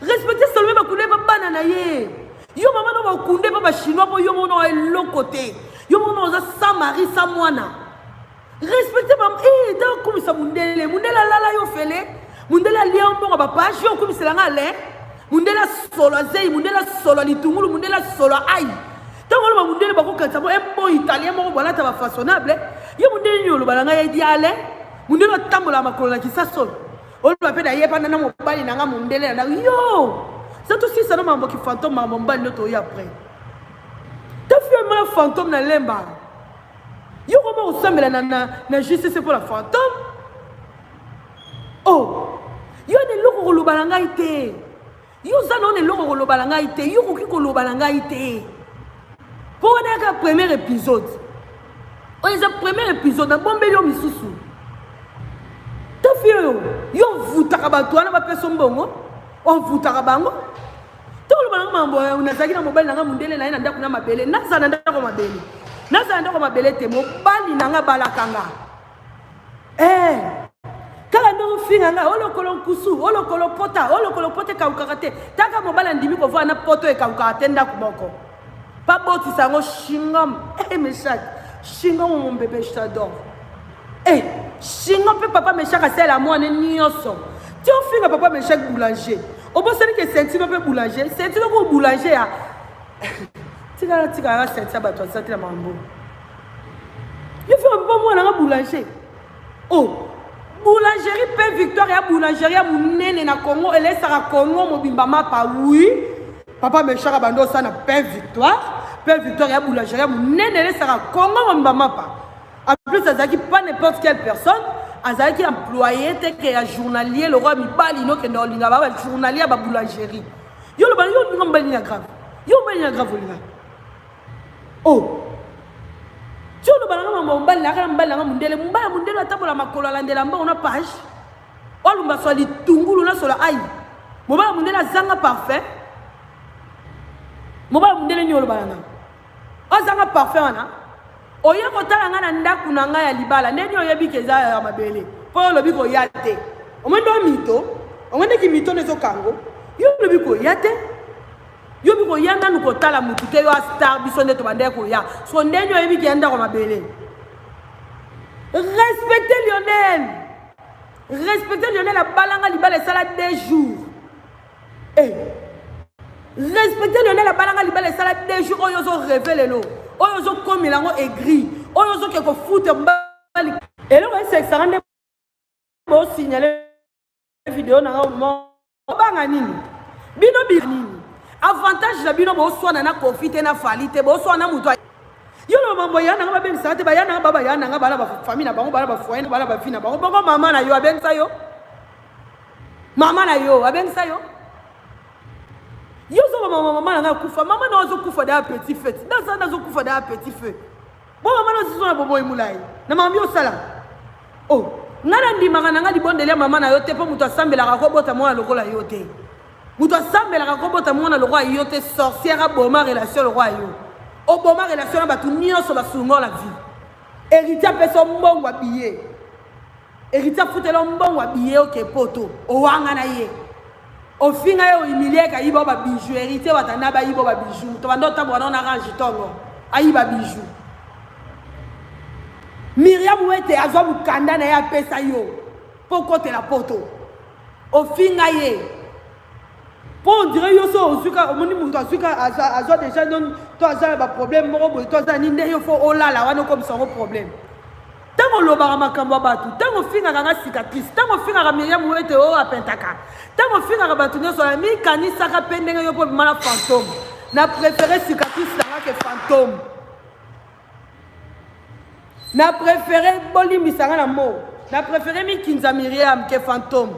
Respectez Salomé, ma koudé pas banana naïe. Yo, maman, non, ma koudé pas ma chinois, pour yo, mon nom est l'autre côté. Yo, mon nom est sans mari, sans moine. Respectez maman. Eh, dans comme ça, mundele. Mundela la yo fele. Mundela lié en bon, papa. Yo, comme c'est la galère. Mundela solo azei. Mundela solo litungulu. Mundela solo aïe. Tant que le mundele, bako katsabo, un bon italien, mon voilà, ça va façonnable. Yo mundele yo lo balanga ya diale mundele tambola makolo ki sa sol o lo pe da yepa na mobali nanga mundele na yo ça tout si ça no mambo ki fantôme mambo mbali to ya après ta fille ma fantôme na lemba yo comment osambela na justice pour la fantôme oh yo ne loko lo balanga ite yo za no ne loko lo balanga ite yo ko ki ko lo balanga ite pour na premier épisode. On est le premier épisode dans bon bélion misusu. Ta fille yo vous takabato na ba personne bongo. On vous takabango. To lo bana mambo on azaki na mobile nanga mundele na ndako na mabele. Nasa na ndako mabele. Nasa ndako mabele te mobali nanga balakanga. Kala ndo finga nga olo kolon kusu, olo kolon pota ka ukarate. Taka mobile ndimi ko vana poto e ka ukarate ndako boko. Pas boti sango shingam. Meshak. Shingo mon bébé, je t'adore. Eh, Shingo peut papa me chaka c'est la moi ne nyoso. Tu as fait papa me chaka boulanger. Au bon c'est que c'est un peu boulanger, c'est un peu boulanger à. Tu vas sentir bah toi ça tu la mambo. Il faut pas moi na boulanger. Oh, boulangerie Père Victor et boulangerie mon nene na Congo et laisse à Congo mo bimbama pa oui. Papa me chaka bando ça na Père Victoire. Père Victoria Boulangeria, mon nene sera Congo, mon maman. En plus, Azaki pas n'importe quelle personne. Azaki employé, tel que journalier, le roi Mibalino, qui est dans le journalier à la boulangerie. Yo le balio, nous n'avons pas grave. Yo ben ya gravolinga. Oh. Tu le balanga mbala la mbala mundele atabola makolo landela mba ona page. Olumba so li tungulu na so la ai. Mobala mundele zanga parfait. Mobala mundele nyolo balanga. Ozanga parfait wana. Oya kotala nga na ndaku na nga ya libala ndeni oyebi keza ya mabele. Po lobi ko yate. Omendo mito, omende ki mito nezo kango. Yo lobi ko yate. Yo bi ko yanga nu kotala mutu ke yo star biso ndeto bande ko ya. So ndeni oyebi ki enda ko mabele. Respectez Lionel. Respectez Lionel la balanga libala sala 2 jours. Respectez Lionel la balanga libala sala 2 jours oyo zo révéler lo. Oyo zo comme lango aigri. Oyo zo ke ko foot mbali. Et là c'est ça rende bo signaler vidéo na moment banga nini. Bino nini. Avantage la bino bo so na profiter na falite bo so na mutu. Yo lo mambo yana ngaba ben sate ba yana baba yana ngaba bala ba famille na bango bala ba foyer bala ba fina bango bongo mama na yo aben sa yo. Mama na yo aben sa yo. Yo zo mama na kufa mama na zo kufa da petit feu da ça na zo kufa da petit feu bon mama na zo na bobo imulai na mama yo sala oh ngala ndi magana ngadi bondele mama na yo te po muto asambela ka kobota mwana lokola yo te muto asambela ka kobota mwana lokola yo te sorcière boma relation lokola yo o boma relation na batu nyonso basungo la vie héritier peso mbongo abiye héritier futelo mbongo abiye o ke poto o wanga na ye au final yo humilié ka yiba ba bijou hérité watana ba yiba ba bijou to bando tambo na range tongo ayiba bijou Myriam wete azwa bukanda na ya pesa yo poko te la poto au final ye pour dire yo so ozuka omoni muto azuka azwa déjà non to azwa ba problème moko boy to azwa ninde yo fo olala wana comme ça problème tango lobaka makambo batu tango fingaka nga cicatrice tango fingaka Myriam wete o apentaka tango fingaka batu nyonso na mikanisaka mpe ndenge yo mpo bimana fantôme na préféré cicatrice nanga ke fantôme na préféré bolimbisanga na mo na préféré mikinza Myriam ke fantôme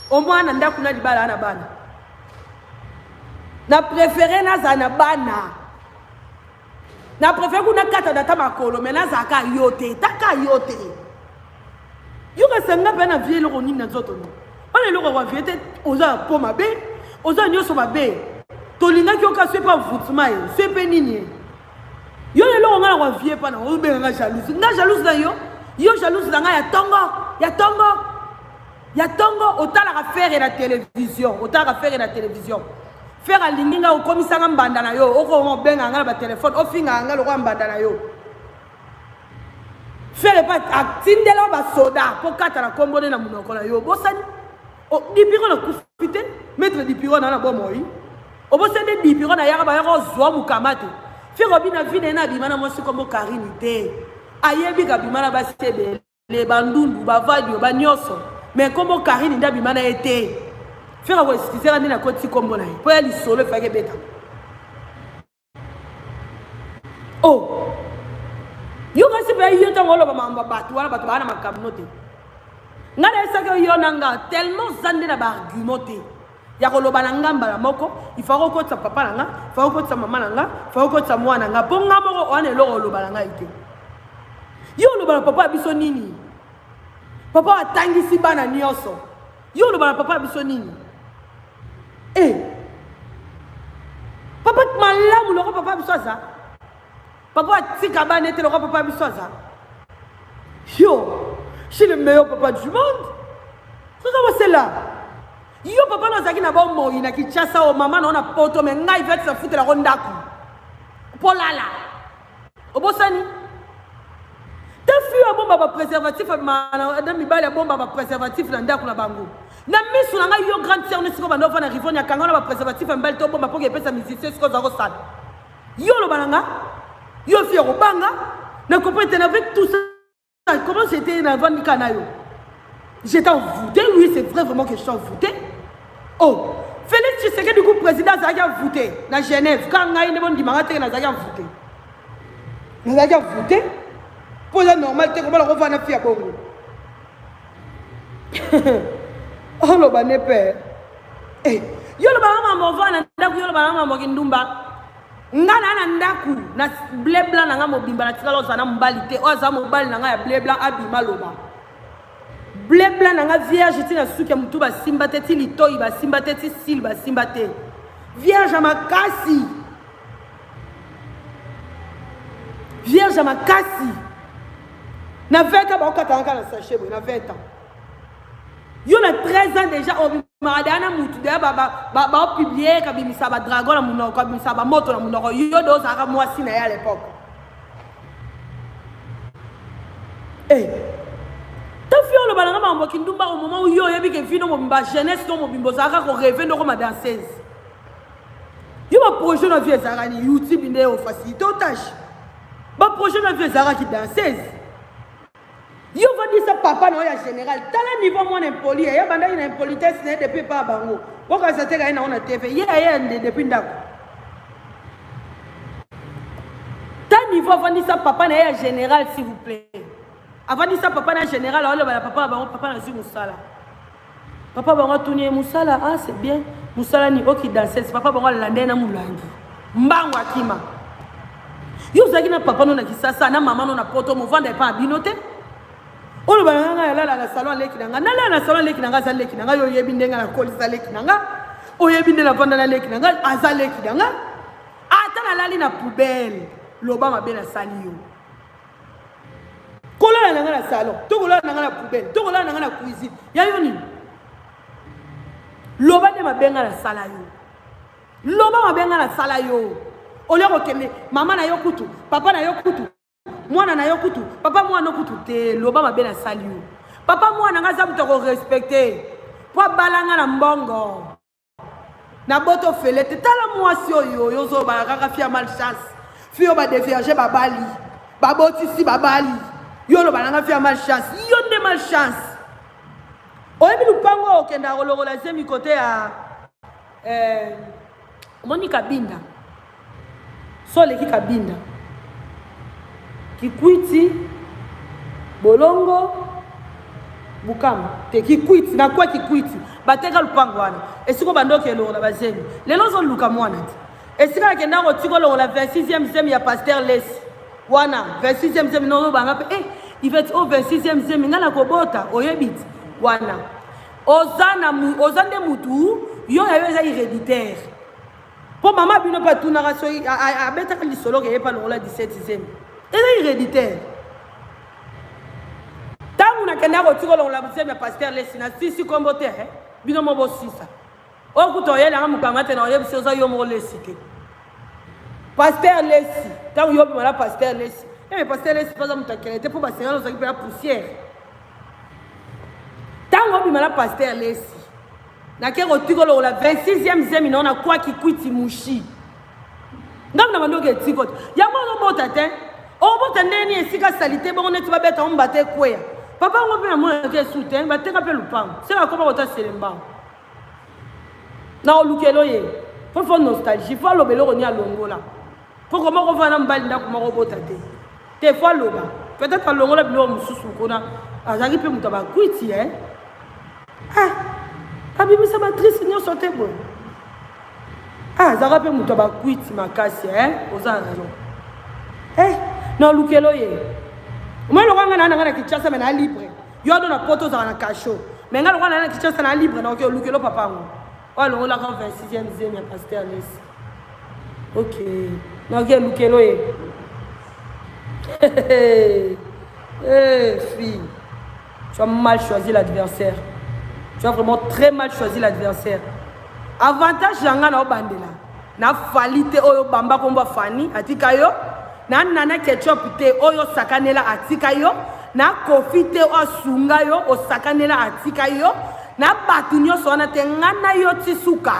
omwana ndaku na libala na bana na préféré naza na bana na préféré kuna kata data makolo mais nazaka yote taka yote yoka sanga pe na vie le roni na zoto no on est le roi viete oza po mabe oza nyoso mabe tolinga ki oka sepa vutuma e sepe nini yo le lo ngala roi vie pa na o be nga jalouse na yo jalouse na nga ya tongo otala ka faire la télévision faire alinginga okomisanga mbanda na yo oko benga ngala ba téléphone ofinga ngala ko mbanda na yo faire pas atindela ba soda po kata na kombone na munoko na yo bosani o dipiro na kufite mettre dipiro na bomoi o bosende dipiro na yaka ba yako zwa mukamate faire obina vide na bimana mosi kombo Karine te ayebi ka bimana ba sebe le bandundu ba vadio ba nyoso mais kombo Karine nda bimana ete faire quoi si c'est na koti kombo na po ya lisolo fa ke beta oh yo ka se ba yo tango lo ba mamba batu wala batu bana makamnote ngana esa ke yo nanga tellement zande na ba argumenté ya ko lo bana ngamba la moko il faut ko tsa papa nanga faut ko tsa mama nanga faut ko tsa mwana nanga po ngamo ko ane lo bana nga ite yo lo bana papa biso nini papa atangisi bana nyoso yo lo bana papa biso nini papa malamu loko papa bisoza papa tika banete loko papa bisoza yo je suis le meilleur papa du monde comment c'est là yo papa nazaki na ba moi na kichasa o mama na poto me ngai vet sa futa la rondaku polala obosani ta fille bomba ba préservatif mana dami bala bomba ba préservatif na ndaku na bango na misu na ngai yo grande sœur ne siko bando fa na rivoni ya kangana ba préservatif mbal to bomba poke pesa musicien siko za ko sala yo lo bananga yo fille ko banga na compétence avec tout ça comment c'était na vandi kanayo j'étais envoûté oui c'est vrai vraiment que je suis envoûté oh Félix Tshisekedi du coup président ça a voté na Genève quand ngai ne bon dimanga te na za voté na za voté pour la normalité comment on va na fille à bongo oh le bané père Yo le balanga mova na ndaku yo le balanga mo kindumba. Ngana na ndaku na blé blanc na nga mobimba na tikalo za na mbalite o za mobali na nga ya blé blanc abima loba. Blé blanc na nga vierge ti na suki mutu ba simba te ti litoi ba simba te ti sil ba simba te. Vierge makasi. Vierge makasi. Na 20 ans ba okatanga na sachet bo na 20 ans. Yo na 13 ans déjà au maradana mutu de ba publier ka bimisa ba dragon na munoko ka bimisa ba moto na munoko yo do za ka mwasi na ya à l'époque. Eh ta fio le balanga ma mboki ndumba au moment où yo yebi ke fino mo bimba jeunesse to mo bimbo za ka ko rêver ndoko ma danseuse. Yo ba projet na vie za ni YouTube inde o facilité o tâche. Ba projet na vie za ki danseuse. Yo va dire ça papa non ya général tala niveau moi impoli ya banda ina impolitesse ne depuis pas bango boka ça te ga ina on TV ya depuis ndako ta niveau va dire ça papa na ya général s'il vous plaît avant dire ça papa na général on le papa bango papa na zu musala papa bango tourner musala ah c'est bien musala ni oki danser papa bango landé na mulangi mbango akima yo zaki na papa non na kisasa na maman non na poto mo vendre pas binoté. On le balanga la la salon leki nanga na la salon leki nanga za leki nanga yo yebi ndenga na kolisa leki nanga o yebi ndela vanda na leki nanga aza leki nanga ata na lali na poubelle loba mabe na sali yo kola nanga na salon to kola nanga na poubelle to kola nanga na cuisine ya yo ni loba de mabenga na sala yo loba mabenga na sala yo o le ko kende mama na yo kutu papa na yo kutu mwana na yo kutu papa mwana kutu te loba mabe na sali yo papa mwana nga za muto ko respecter po balanga na mbongo na boto felete tala mwasi oyo yo zo ba kaka fia malchance fio ba dévierger babali baboti si babali yo lo balanga fia malchance yo nde malchance oyebi lupango okenda kolongola zemi côté ya Monica Binda sole ki kabinda Kikwiti bolongo bukama te kikwiti na kwa kikwiti bateka lupango wana esiko bandoke lo la bazemi lelo zo luka mwana ti esika kenda ko tiko lo la 26e zemi ya pasteur Les wana 26e zemi no banga pe il va être au 26e zemi ngala ko bota oyebiti wana ozande mutu yo ya yeza héréditaire po mama bino pa tuna raso abeta ka lisolo ke pa lo la 17e et héréditaire. Tant qu'on a qu'un arbre, tu vois, on l'a dit, mais pasteur, les sinas, si comme beauté, bien mon boss, ça. Au coup, il y a un moukamate, il y a un peu de les citer. Pasteur, les tant qu'on y a un pasteur, les mais pasteur, les pas un quelle était pour passer dans la poussière. Tant qu'on a un pasteur, les n'a qu'un retour, on la 26e zemi, on a quoi qui quitte Mouchi. Non, on a demandé que tu votes. Il y a un bon tatin. Oh, bon, t'as n'est ni sika salité, bon, on est tu vas bête en battre quoi. Papa, on peut avoir un soutien, bah, t'es rappelé le pain. C'est là comment on t'a c'est le bas. Non, Lukeloye, faut faire nostalgie, faut le bélo on y a l'ongola. Faut comment on va en balle d'un comment on va t'atter. T'es fois le bas. Peut-être à l'ongola, bélo, on sous qu'on a. Ah, j'arrive à me tabac, quitty, hein. Ah, t'as vu ça ma triste, nous sauter bon. Ah, j'arrive à me tabac, quitty, ma casse, hein, aux raison. Eh, non, Lukeloye. Moi, le roi n'a qui chasse, mais na libre. Yo donne la poto dans la cachot. Mais le roi n'a qui chasse, na libre. Donc, Lukelo papa. Oh, le roi la 26e zème, il pasteur Les. Ok. Donc, Lukeloye. Eh, fille. Tu as mal choisi l'adversaire. Tu as vraiment très mal choisi l'adversaire. Avantage, j'en ai au bandela. Na falite oyo bamba komba fani atikayo. Na nana ketchup te oyo sakanela atikayo. Na kofi te o sungayo o sakanela atikayo. Na batunyo sona te ngana yo tisuka.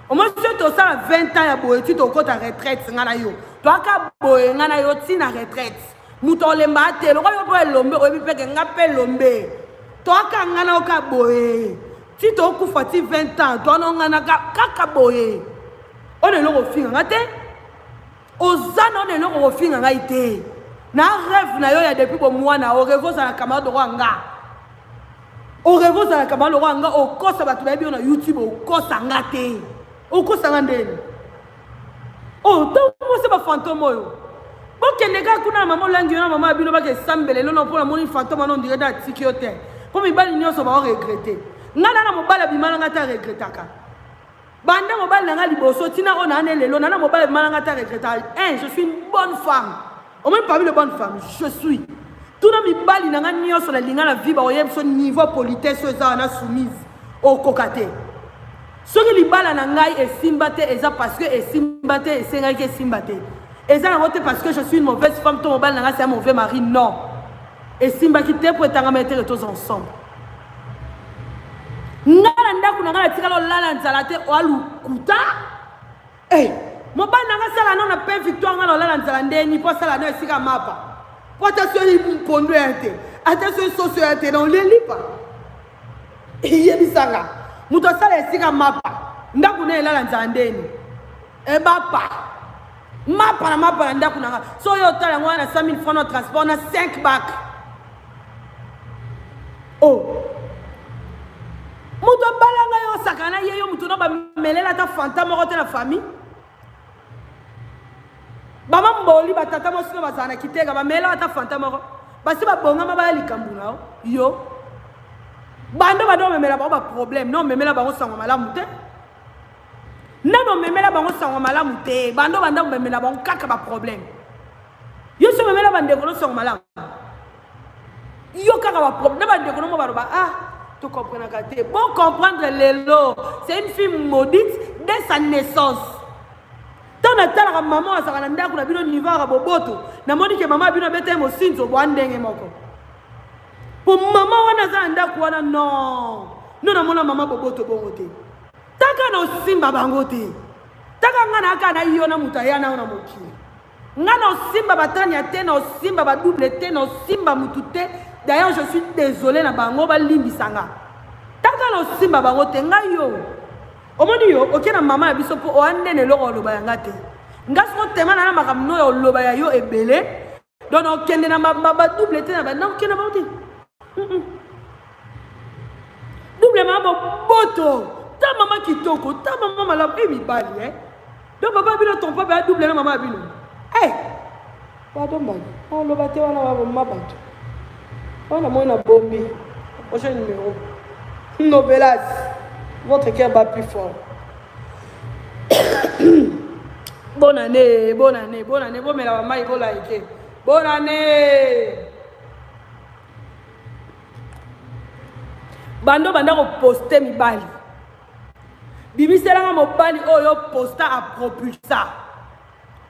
Au moins tu to ça 20 ans ya boye tu to kota retraite ngana yo. Toi ka boye ngana yo ti na retraite. Muto lemba te lo yo boye lombe o bi peke ngape lombe. Toi ka ngana o ka boye. Ti to ku fati 20 ans, toi no ngana ka boye. On est là au fin ngate. Ozana on est là au fin ngate. Na rêve na yo ya depuis bo mwana o revo za kamado rwanga. O revo za kamado rwanga o kosa batu ba bi na YouTube o kosa ngate. okosanga ndeni oh ntango c'est ba fantôme oyo bokende kaka kuna na mama olangi yo na mama abino bakesambela elona mpona moni fantôme ano ndire da atiki yo te mpo mibali nyonso baoregrete nga na mobali abimalanga te aregretaka banda mobali nanga liboso tina oyo naane lelo nana mobali abimalanga te aregretaka je suis une bonne femme au même parmi les bonnes femmes je suis tuna mibali nanga nyonso nalinga na vie baoyebi so niveau politesse oyo eza wana soumise okoka te soki libala na ngai esimba te eza parce que esimba te esengaki esimba te eza nango te parce que je suis une mauvaise femme to mobali na ngai c'est un mauvais mari non esimbaki te po etangama ete tous ensemble nga na ndako na ngai natikala olala nzala te oalukuta mobali na ngai sala no na pe victoire nga na olala nzala ndeni mpo asala no esika mapa po ata soki mpondo ya te ata soki soso ya te na olelipa yebisanga muto asala esika mapa ndako na elala nzala ndeni ebapa mapa na ndako na nga so oyo otala yango wana 100 000 francs na transport na 5 bac muto balanga yo sakana ye yo muto no bamelela ta fanta moko te na famille bama mboli batata mosino bazana kiteka bamelela ta fanta moko basi babongama baya likambu nao yo bando bado memela ba problème non memela bango sango malamu te nano memela bango sango malamu te bando memela bango kaka ba problème yo so memela bande ko sango malamu yo kaka ba problème bande ko mo baroba tu comprends te bon comprendre lelo c'est une fille maudite dès sa naissance tant na maman asaka ndako na bino niveau ya boboto na moni ke maman bino bete mo sinzo bo ndenge moko pour maman wana za ndako wana non na mona maman boboto bongo te taka na simba bango te taka ngana aka na yo na mutayana na mokili ngana simba batanya te na simba ba double te na simba mutute d'ailleurs je suis désolé na bango ba limbisanga taka na simba bango te ngayo omoni yo okena mama ya biso po oandene loko loba yanga te ngaso tema na makamno yo loba ya yo ebele donc okende na ba double te na ba na okena ba te double mama boto ta maman kitoko ta maman malamu mibali donc papa bino ton papa double na maman bino pardon bani loba te wana wa mama bato wana mona bombi prochain numéro Novelas votre cœur bat plus fort. Bonne année bon mais la maman il faut liker bonne année bando ko poster mibali bibi selanga mobali oyo posta a propulsa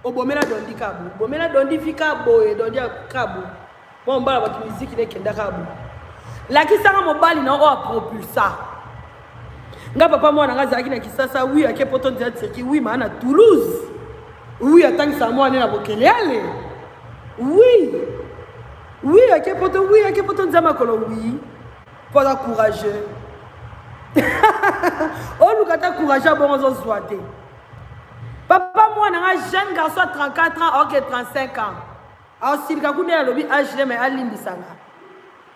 obomela dondi kabu bomela dondi fika boye dondi kabu bon mbala ba musique ne kenda kabu laki sanga mobali na o a propulsa nga papa mwana nga zaki na kisasa oui ake poto ndia tseki oui maana Toulouse oui atangi sa mwana na bokeleale oui ake poto ndia makolo oui pour courageux on nous kata courageux bon on zoate papa mwana nga jeune garçon à 34 ans ok 35 ans alors s'il ka kuna lobi âge mais alimbisanga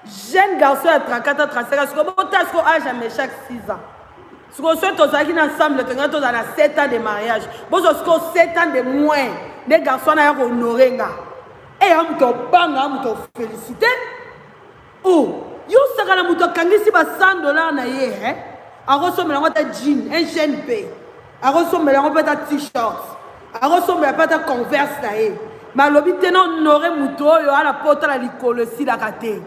jeune garçon à 34 ans 35 ans ce que botasco âge à mes chaque 6 ans ce qu'on souhaite aux amis ensemble quand on a 7 ans de mariage bon ce qu'on 7 ans de moins des garçons à honorer nga et on te banga on te féliciter oh yo sakala muto kangisi ba $100 na ye a ressemble à ta jean un jean p a ressemble à ta t-shirt a ressemble à ta converse na ye malobi tena honorer muto yo ala pota la likolo si la kate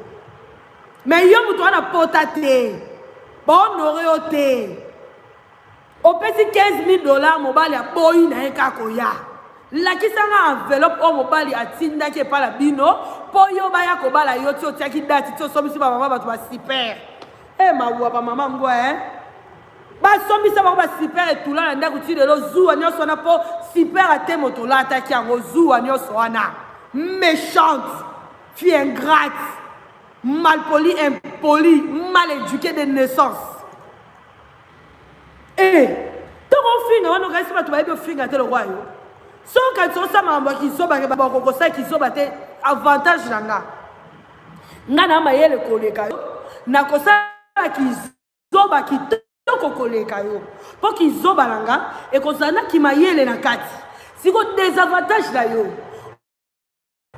mais yo muto ala pota te bon honorer o te o pesi $15,000 mobali a boyi na ye kako ya lakisanga enveloppe o mobali atindaki pa la bino po yo baya ko bala yo ti otiaki dati ti osomisi ba mama bato ba super mawa ba mama ngwa ba somisa ba super etula na ndako ti lelo zuwa nyonso na po super ate moto la ataki yango zuwa nyonso wana méchante fille ingrate malpoli impoli mal éduquée de naissance toko finga wana kasi bato bayebi ofinga te lokwa yo soka tosama bakizoba ke bakokosa kizoba te avantage nanga nga na mayele koleka yo nakosala kizoba kitoko kokoleka yo po kizobalanga ekozala kimayele na kati siko désavantage na yo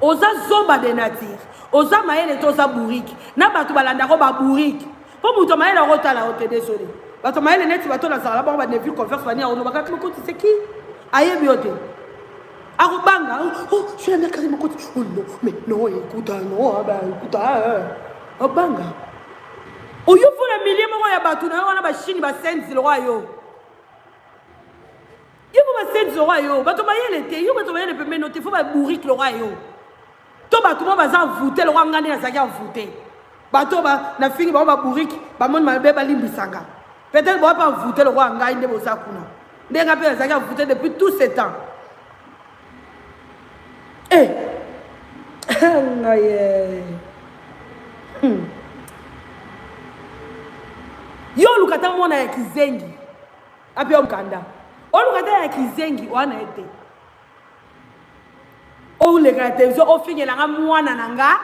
oza zoba de nature oza mayele toza bourrique na bato balandako ba bourrique po muto mayele akotala ote désolé bato mayele neti bato nazala bango banevi converse bani akono bakati mokoti c'est qui ayebi yo te akobanga oh je suis la mère Karim mokoti oh non mais non écoute non bah écoute obanga oyo fona milieu moko ya bato na yo wana bashini basenzi lokwa yo yo basenzi lokwa yo bato mayele te yo bato mayele pembe no te fo ba bourrique lokwa yo to bato mo baza voûté lokwa ngani azaki voûté bato ba na fingi ba bourrique ba moni malbe balimbisanga peut-être ba pas voûté lokwa ngai nde boza kuna ndenga pe azaki voûté depuis tout ce temps eh ngaye yo lukata mona ya kizengi apia mkanda o lukata ya kizengi wana ete o le ka television o fingi la mwana nanga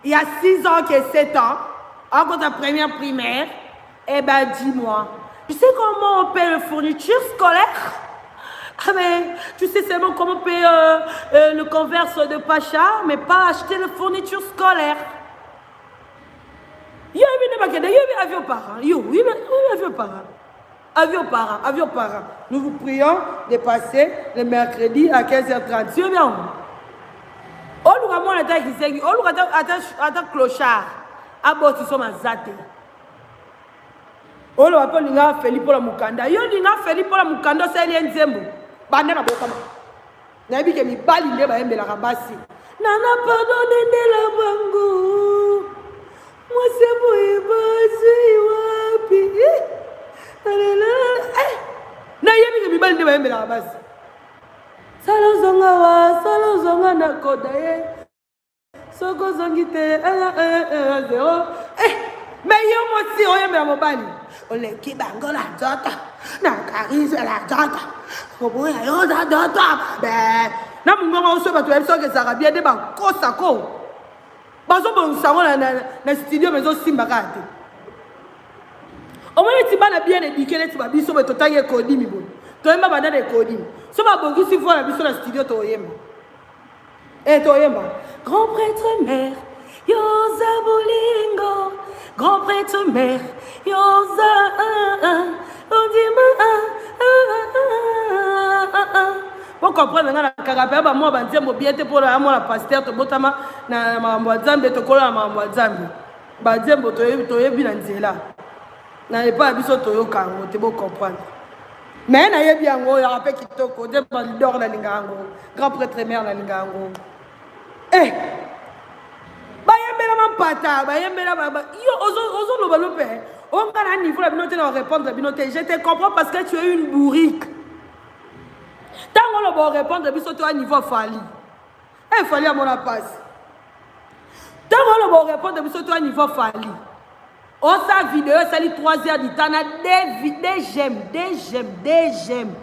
il y a 6 ans que 7 ans encore ta première primaire eh ben dis-moi tu sais comment on paie la fourniture scolaire? Ah mais tu sais seulement comment payer le converse de Pacha mais pas acheter la fourniture scolaire. Yo avion parent. Yo avion parent. Nous vous prions de passer le mercredi à 15h30. Yo bien. On nous ramène à ta kisegi, on nous à ta clochard. Aboti soma zate. On nous appelle linga Felipe la mukanda. Yo linga Felipe la mukanda c'est l'enzembo. Bande na bokama. Na bi ke mi bali nde ba yembe la rabasi. Nana pardonne de la bango. Moi c'est beau wapi. Na yemi ke mi bali nde ba yembe la rabasi. Salo zonga na koda ye. Soko zongite 0. Mais yo mo si o yembe la mobali. Ole ki bango la jota. Na karise la jota. Obo ya yo da jota. Ben, na mungo o so ba to ebiso ke Sarabia de ba kosa ko. Bazo bon sango na studio mezo simba kate. O mo ti bana bien éduqué le ti ba biso be to tangi kodi mi bon. To yemba bana de kodi. So ba bongi si fo na biso na studio to yemba. To yemba. Grand prêtre mère, yoza bolingo. Grand prêtre mère, yoza on dit pour comprendre na karape ba mo ba nzembo biete pour la mo la pasteur to botama na mambo nzambe to kola mambo nzambe ba nzembo to yebi na nzela na epa biso to yoka ngo te bo comprendre mais na yebi yango ya pe kitoko de ba leader na lingango grand prêtre mère na lingango ba yembela mampata ba yembela ba yo ozo lo balope on a un niveau la binote na répondre binote je te comprends parce que tu es une bourrique. Tant qu'on va répondre biso to à niveau fali. Fali à mon passe. Tant qu'on va répondre biso to à niveau fali. On sa vidéo ça li 3 heures du temps na des j'aime.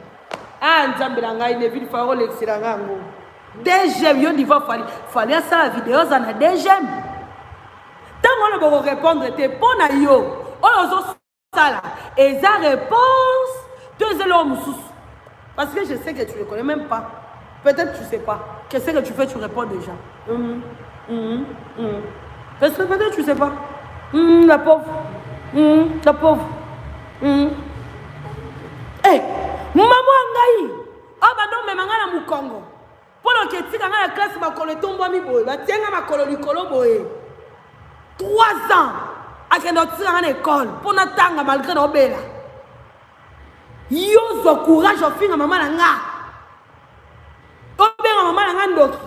Ah nzambe la ngai ne vide faro l'excellent ngo. Des j'aime yo niveau fali. Fali ça vidéo ça na des j'aime. Tant qu'on va répondre te pona yo. Oh, ça là. Et sa réponse, deux éléments. Parce que je sais que tu ne le connais même pas. Peut-être que tu ne sais pas. Qu'est-ce que tu fais, tu réponds déjà. Parce que peut-être que tu ne sais pas. La pauvre. La pauvre. Maman Ngaï. Ah bah non, mais maman la Mukongo. Pendant que tu as la classe, ma colo tombe à mi boy. Bah tiens ma colo du colo boy. 3 ans. À que notre en école pour notre temps malgré nos belles. Yo zo courage au fin maman nanga. O bien maman nanga ndoki.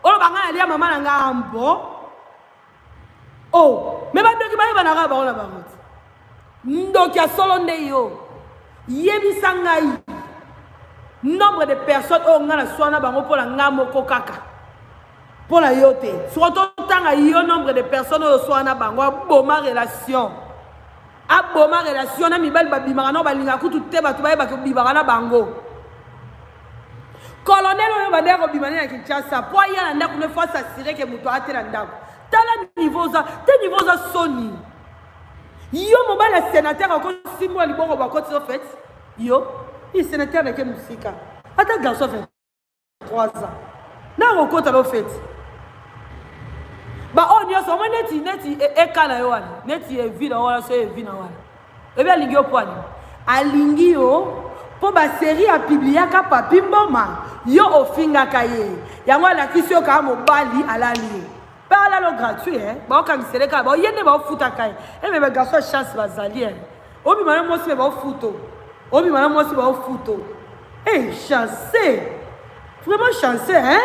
O lo banga ali maman nanga ambo. Oh, mais ba ndoki ba na ba on la ba. Ndoki a solo nde yo. Yebi sangai. Nombre de personnes o ngala swana bango pour la ngamo kokaka. Pour la yote. Surtout tant il y a nombre de personnes qui sont en bango aboma relation. Aboma relation na mibal babimara no balinga kutu te batu baye bakibimara na bango. Colonel oyo bande ko bimana na Kinshasa. Po ya nda ko ne fois s'assurer que muto atela ndako. Tala niveau za, te niveau za soni. Yo mobile sénateur encore 6 mois liboro ba côté en fait. Yo, il sénateur na ke musika. Ata garçon 23 ans. Na ko kota lo fait. Ba on yo so neti e kala yo wana. Neti e vie na wala so e vie na wala. E bien alingi yo poani. Alingi yo po ba série a publier ka papi mboma. Yo ofinga kaye. Yango la kisio ka mobali alali. Pas là le gratuit hein. Ba ka misele ka ba yene ba futa kaye. E me ba garçon chance bazali hein. Obi mana mo se ba futo. Obi mana mo se ba futo. Eh chanceux. Vraiment chanceux hein.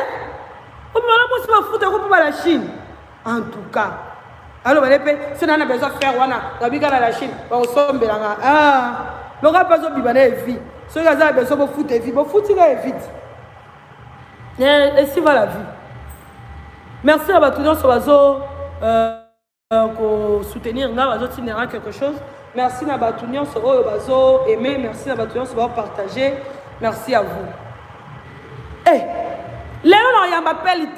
Obi mana mo se ba futo ko pa la Chine. En tout cas. Alors, si on a besoin de faire la Chine, on s'en va. Ah, le gars pas besoin de vie. Si on a besoin de foutre vie, on fout vite. Et si va la vie. Merci à tous pour soutenir quelque chose. Merci à tous pour aimer. Merci à tous pour partager. Merci à vous. Eh, les gens m'appellent.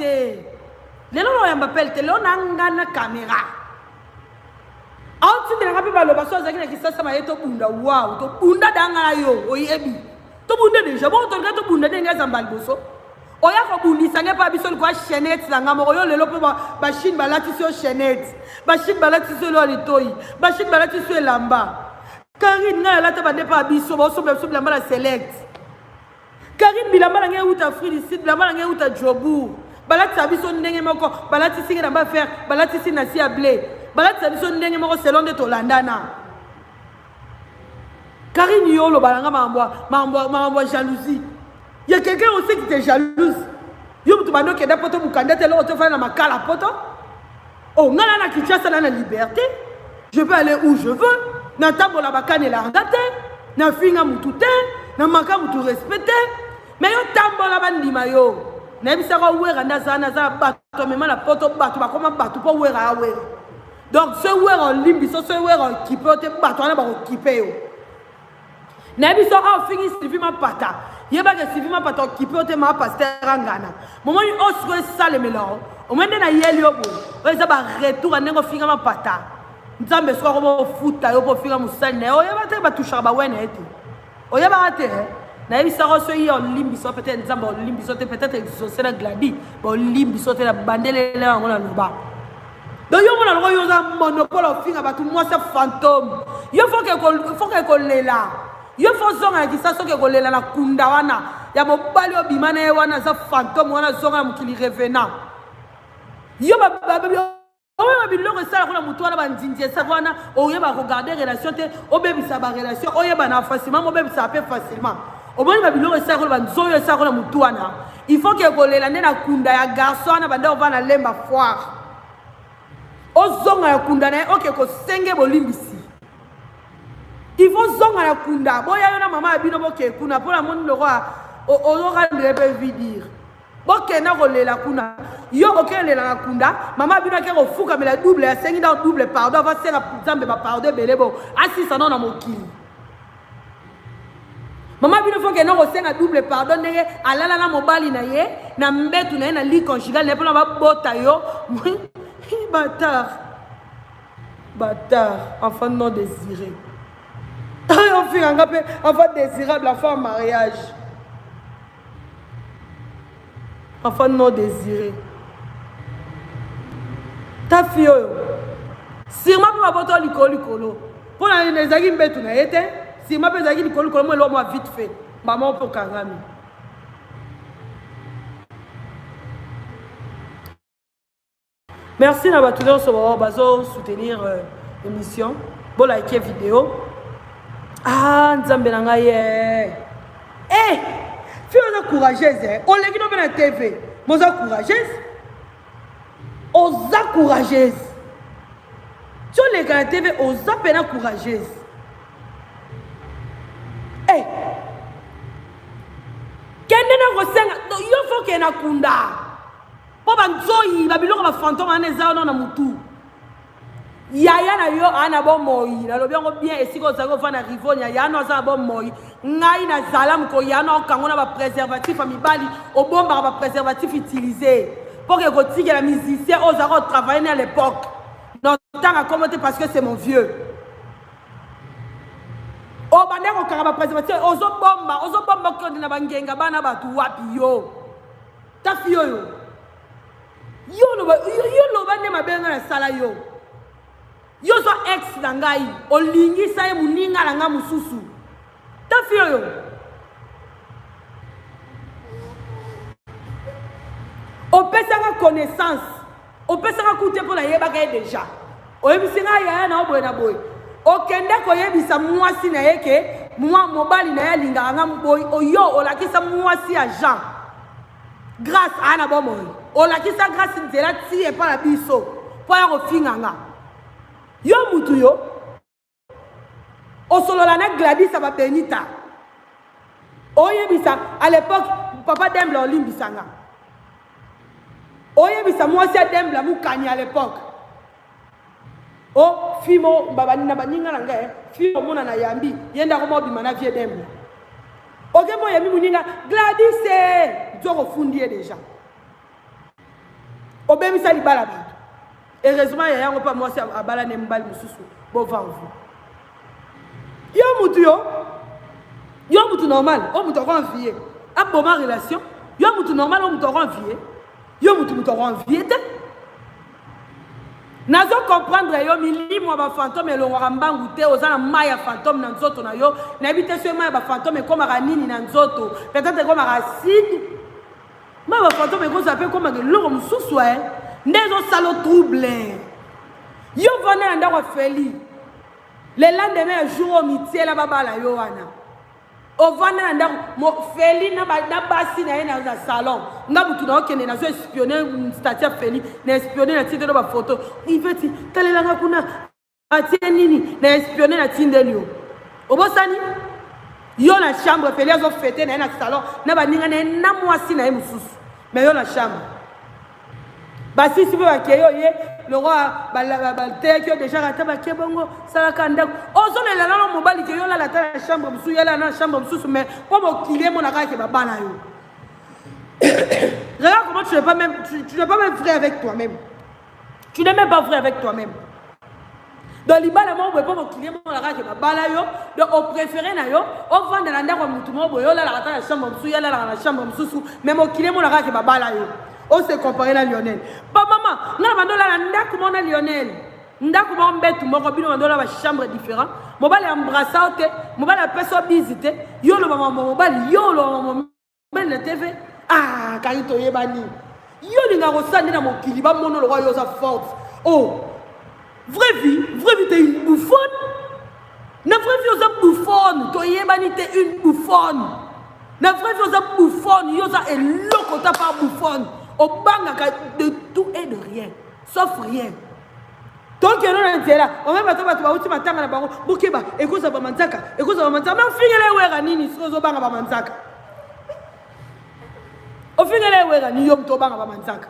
Les gens m'appellent, les gens ont une caméra. En tu ne rappelles pas le basso, qui ça m'a été bunda. Waouh, to bunda d'angala yo, oyebi. To bunda déjà, bon, to regarde to bunda d'engaz en balboso. Oya ko bundi, ça n'est pas bisol quoi chaînette, ça n'a pas le lope ba chine balati sur chaînette, ba chine balati sur l'olitoi, ba chine balati sur lamba. Karine n'a la taba de pas biso, ba so la mala select. Karine bilamba la nge uta free ici, bilamba la nge uta jobu. Balati sabiso ndenge moko balati singa na ba faire balati sina si ablé balati sabiso ndenge moko selon de tolandana Karine yolo balanga mambo jalousie. Il y a quelqu'un aussi qui est jalouse. Yo tu bando ke da poto mukanda te lo to fa na makala poto. Oh ngala na kichasa na liberté. Je peux aller où je veux. Na tambola bakane la ngate, na finga mutute, na maka mutu respecter. Mais yo tambola bandima yo. Donc, ce ouer en limbi, ce ouer en qui peut te battre, on va équiper. Nabi so a fini Sylvie ma pata. Yeba que Sylvie ma pata qui peut te ma pasteur en Ghana. Moment où on se sale mélange. Au moment na yeli obo. On ça ba retour en finga ma pata. Nzambe so ko futa yo po finga musane. O yeba te ba toucher ba wene eti. O yeba ate. Na ça reçoit en limbi so peut-être nzambe en limbi so peut-être exaucer la gladi. Bon limbi so te la bandele là on la loba. Donc yo mona lo yo za monopole of finga ba tout moi c'est fantôme. Yo faut que là. Yo faut zonga qui ça so que kolela na kunda wana. Ya mobali obimana wana za fantôme wana zonga mukili revenant. Yo ba on va biloko ça la mutu wana bandinje ça wana oye ba regarder relation te obebisa ba relation oye ba na facilement obebisa peu facilement. Au moins, il faut que kolela na kunda ya garçon na bande on va na lemba foire. Ozonga ya kunda na OK ko senge bolimbisi. Il faut zonga ya kunda. Boya yo na mama abino boke kuna pour la monde le roi o rendre peu dire. Boke na kolela kuna. Yo OK lela na kunda, mama abino ke ko fuka me la double ya sengi dans double pardon va ser la zambe ba pardon belebo. Asi ça non na mokili. Maman bino faut que non resenga double pardon nenge alala na mobali na ye na mbetu na ye na lit conjugal ne pona ba bota yo bâtard enfant non désiré on fait un peu enfant désirable enfant en mariage enfant non désiré ta fille sûrement pour ma boto likolo pour na nezaki mbetu na ye te. Si ma pesa qui nous moi l'homme vite fait maman pour Kangami. Merci à tous sur soutenir l'émission. Bon liker vidéo. Ah nzambe nanga ye. Eh, fille courageuse. On l'a vu dans la TV. Moza courageuse. Oza courageuse. Sur les gars TV, oza pena courageuse. Kendena kosenga yo faut que na kunda po banzoi babiloko ba fantôme aneza na mutu yaya na yo ana bo moyi na lobi ngo bien esiko zango fa na rivonia ya no za bo moyi ngai na zalam ko ya no kango na ba préservatif a mibali obomba ba préservatif utilisé pour que kotika la musicien aux arts travailler à l'époque non tant à commenter parce que c'est mon vieux O bande ko kanga ba préservatif ozo bomba ko na bangenga bana batu wapi yo. Ta fiyo yo. Yo lo bande mabenga na sala yo. Yo so ex na ngai olingi sa ye muninga na nga mususu. Ta fiyo yo. O pesanga connaissance. O pesanga koute pour la yebaka déjà. O yebisinga ya na oboye na boye. O kende ko yebisa mwasi na yeke mwa mobali na ya linga nga boy oyo olakisa mwasi ya Jean. Grâce ana bomoy. Olakisa grâce nzela ti e pa la biso. Po ya kofinga nga. Yo mutu yo. O solola na Gladys aba Benita. O yebisa à l'époque papa Demble olimbisanga. Oye bisa mwasi ya Demble mukani à l'époque. Oh fimo babani na baninga nanga fimo mona na yambi yenda ko mobima na vie Demble. Oke mo yami muninga Gladys nzoko fundie déjà. Obemisa libala ba. Heureusement ya yango pa mwasi abala ne mbali mususu bo vanvu. Yo mutu normal, o mutu renvier. Aboma relation, yo mutu normal o mutu renvier. Yo mutu renvier te. Nazo comprendre yo milimo ba fantôme elongwa mbangu te ozana maya fantôme na nzoto na yo na ebite so maya ba fantôme koma ka nini na nzoto peut-être koma ka acide ma ba fantôme ko ça peut koma ke loko mususu ndezo salo trouble yo vona nda kwa feli le lendemain jour au mitié la babala yo wana o vona nda mo feli na basi na ina za salon nga butu na okende na zo espionner statut feli na espionner na tinde ba photo iveti talelanga kuna atie nini na espionner na tinde lio obosani yo na chambre feli azo fêter na salon na baninga na mwasi na mususu mais yo na chambre basi si ba keyo ye le roi ba te déjà rata ba ke bongo sala kanda ozo le la no mobali ke yo la ta chambre musu yela na chambre musu mais comme qu'il est mon aka ke ba bana yo. Regarde comment tu n'es pas même vrai avec toi-même. Tu n'es même pas vrai avec toi-même. Dans l'ibala mo pas mon client mon aka ke ba bana yo donc au préféré na yo on vend na ndako mutu mo boyo la ta chambre musu yela la chambre musu mais mon client mon aka ke ba bana yo. On se compare à Lionel. Pas maman, non, on a ndaku mona Lionel. Ndaku mona mbetu moko bino on a chambre différent. Mobile embrassate, mobile personne visite. Yo le maman mobile, yo le maman la TV. Ah, karito yebani. Yo linga rosane na mokili ba mono le roi yo sa force. Oh. Vraie vie t'es une bouffonne. Na vraie vie yo sa bouffonne, to yebani t'es une bouffonne. Na vraie vie yo sa bouffonne, yo sa eloko ta pas bouffonne. Au banga de tout et de rien, sauf rien. Donc, il y a un là. On va pas te matin à la barre. Bukeba, écoute ça va manzaka. Écoute ça va manzaka. Mais au final, les ouéranini, c'est au banga va manzaka. Au final, les ouéranini, yom to banga va manzaka.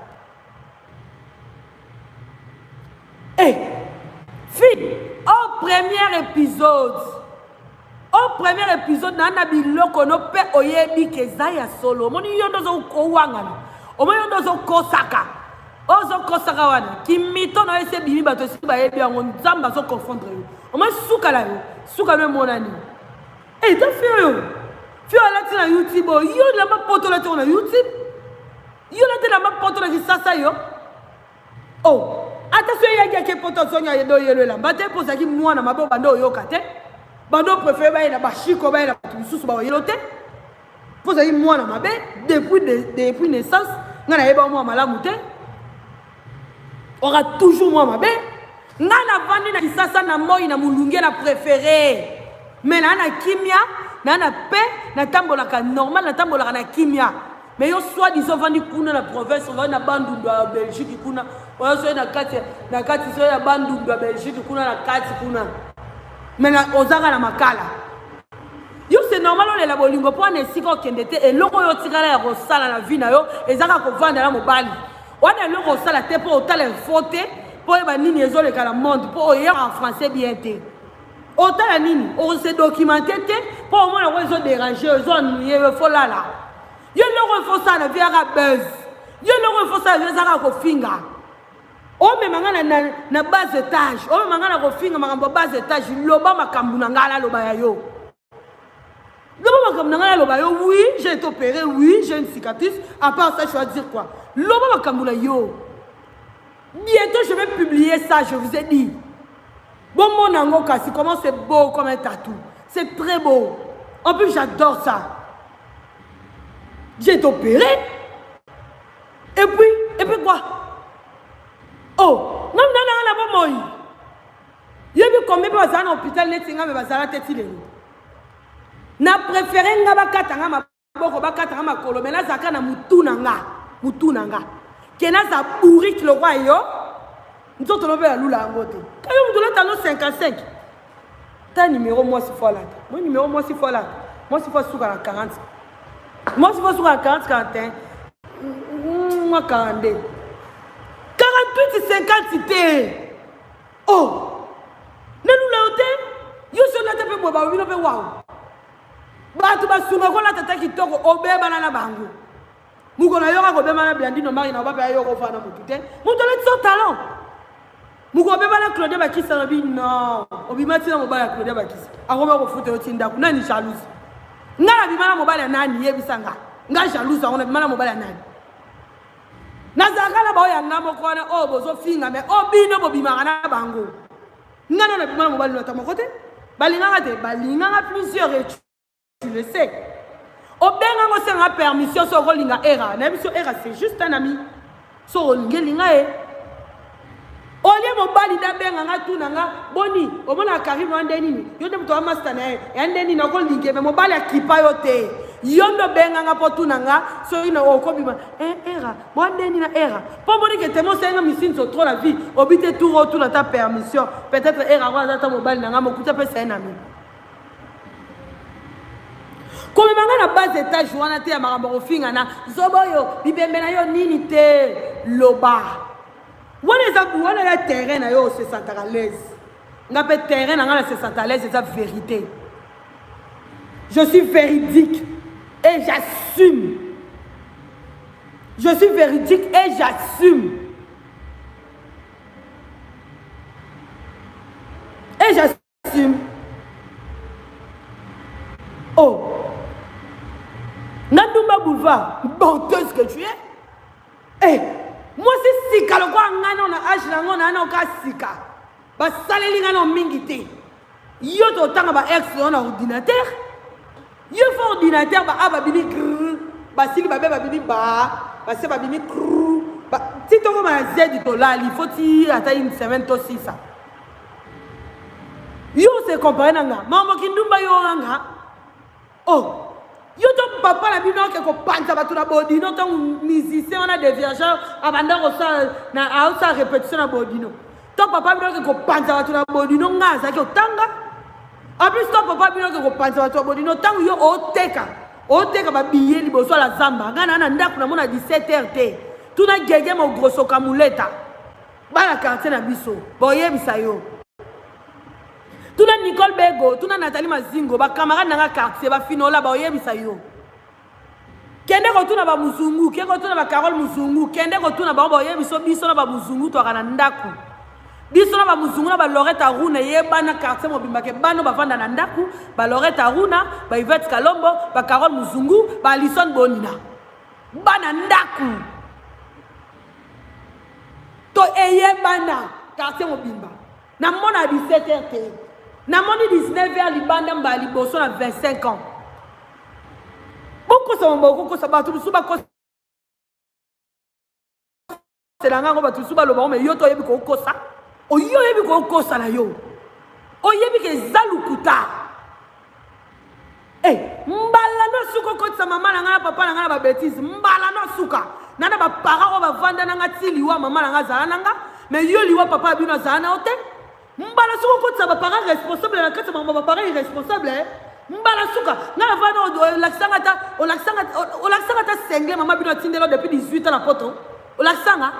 Eh, fille, au premier épisode, nana biloko no pe oyebi kezaya solo. Moni yondo zo kowangana. Au moins on doit kosaka. Ozo kosaka wana. Kimito na ese bimi bato si ba yebi on nzamba zo confondre yo. Au moins suka la yo. Suka le monani. Eh ta fio. Fio la tina YouTube. Yo la ma poto la tina YouTube. Yo la tina ma poto la sasa yo. Oh. Attention ya ke poto sonya yedo yelo la. Bate posa ki mwana mabo bando yo kate. Bando préféré ba ina ba shiko ba ina susu ba yelo te. Vous avez moi dans ma bête depuis naissance, on a eu moi malamu te. Aura toujours moi ma bête. On a vendu na kisasa na moi na mulunge la préférée. Mais là na kimia, na paix, na tambola ka normal, na tambola na kimia. Mais yo soit disons vendu kuna la province, on va na bandu de Belgique kuna, on soit na kati soit na bandu de Belgique kuna na kati kuna. Mais na ozanga na makala. Yo c'est normal on est la bolingo pour ne siko kendete et loko yo tikala ya rosala la vie na yo ezaka ko vanda la mobali wana loko sala te pour otala faute pour ba nini ezole kala monde pour yo en français bien te otala nini on se documenter te pour moi on zo déranger zone ye fo la yo loko fo sala via ka buzz yo loko fo sala ezaka ko finga o me mangana na base étage o me mangana ko finga makambo base étage loba makambu na ngala loba ya yo Loba Kamnanga Loba yo, oui, j'ai été opéré, oui, j'ai une cicatrice. À part ça, je vais dire quoi? Loba Kamnanga yo. Bientôt, je vais publier ça, je vous ai dit. Bon, mon angoka, c'est comment c'est beau comme un tatou. C'est très beau. En plus, j'adore ça. J'ai été opéré. Et puis quoi? Oh, non, moi. Il y a eu combien de personnes à l'hôpital, mais na préféré nga bakatanga maboko bakatanga makolo mais na zaka na mutu nanga kena za bourrique le roi yo nzoto lobe ya lula ngote kayo mudula tano 55 ta numéro moi si fois là moi numéro moi si fois là moi si fois suka na 40 moi si fois suka na 40 41 moi 42 48 50 té oh ne lula ote yo so na tepe boba wino pe wow Batu basunga kola tata kitoko obeba na bango. Muko na yoka kobeba na Blandino mari na baba yoko fana mutute. Muto le so talent. Muko obeba na Claude Bakisa na bi non. Obimati na mobala Claude Bakisa. Akoma ko futa yotinda kuna ni jalouse. Ngala bimana mobala nani yebisanga. Nga jalouse ona bimana mobala nani. Nazakala ba ya ngamo kona o bozo finga me obino bobimanga na bango. Ngana na bimana mobala lota mokote. Balinganga te balinganga plusieurs études. Tu le sais. Au benga on a permission sur Rolinga Era. N'aimons Era, c'est juste un ami. Sur Rolinga Linga e. Au lieu mon bali da benga nga tout nanga boni. Au moins la Karim andeni. Yo dem to master na e. Andeni na Rolinga mais mon bali a kipa yote. Yondo benga nga po tout nanga. So ina okobima. Era. Moi andeni na Era. Pour moni que temo c'est un mission sur trop la vie. Obite tout retour dans ta permission. Peut-être Era va dans ta mobile nanga mo kuta pe c'est un ami. Comme na base étage wana te ya makambo finga na zoboyo bibembe na yo nini te loba wana eza wana ya terrain na yo c'est centralaise nga pe terrain na nga c'est centralaise c'est la vérité. Je suis véridique et j'assume. Je suis véridique et j'assume. Et j'assume. Oh Nandoumba Boulevard, bonteuse que tu es. Eh, moi c'est Sika, le quoi, on a âge, on a Sika. Bah, ça les lignes en mingité. Yo, t'as un ex, on a ordinateur. Yo, faut ordinateur, bah, bah, bini grrr. Bah, si le babé, bah, bini bah, bah, c'est bah, bini grrr. Bah, si tu as un Z, il faut t'y attendre une semaine, aussi ça. Yo, c'est comparé, nanga. Maman, qui nous yo, nanga. Oh. Yo ton papa la bible que ko panta ba tuna bodino ton musicien on a des viageurs abanda ko sa répétition na bodino ton papa bible que ko panta ba tuna bodino ngaza ke otanga en plus ton papa bible que ko panta ba tuna bodino tangu yo oteka ba billet liboso la zamba ngana na ndaku na mona 17h te tuna gege mo grosso kamuleta ba la quartier na biso boye bisayo. Tout le Nicole Bego, tout le Nathalie Mazingo, ba camarade dans la quartier, ba finola, ba oye bisayo. Kende retourne ba Muzungu, kende retourne ba Carole Muzungu, kende retourne ba oye biso na ba Muzungu to kana ndaku. Biso na ba Muzungu na ba Lorette Aruna ye bana quartier mobimba ke bano ba vanda na ndaku, ba Lorette Aruna, ba Yvette Kalombo, ba Carole Muzungu, ba Alison Bonina. Bana ndaku. To eye bana quartier mobimba. Na mona 17h te. Na moni 19h libanda mbali boso na 25 ans. Beaucoup ça ba tout suba ko c'est la ngako ba tout suba lo ba mais yo to yebi ko kosa. O yo yebi ko kosa na yo. O yebi ke zalukuta. Eh, mbala no suko ko sa mama na ngana papa na ngana ba bêtise. Mbala no suka. Nana ba para ko ba vanda na ngati liwa mama na ngazala nanga. Mais yo liwa papa bino za na hotel. Mbala suko ko sa ba para responsable na kati mama ba para irresponsable. Mbala suka na vana o laksanga ta sengle mama bino tindelo depuis 18 ans na poto. O laksanga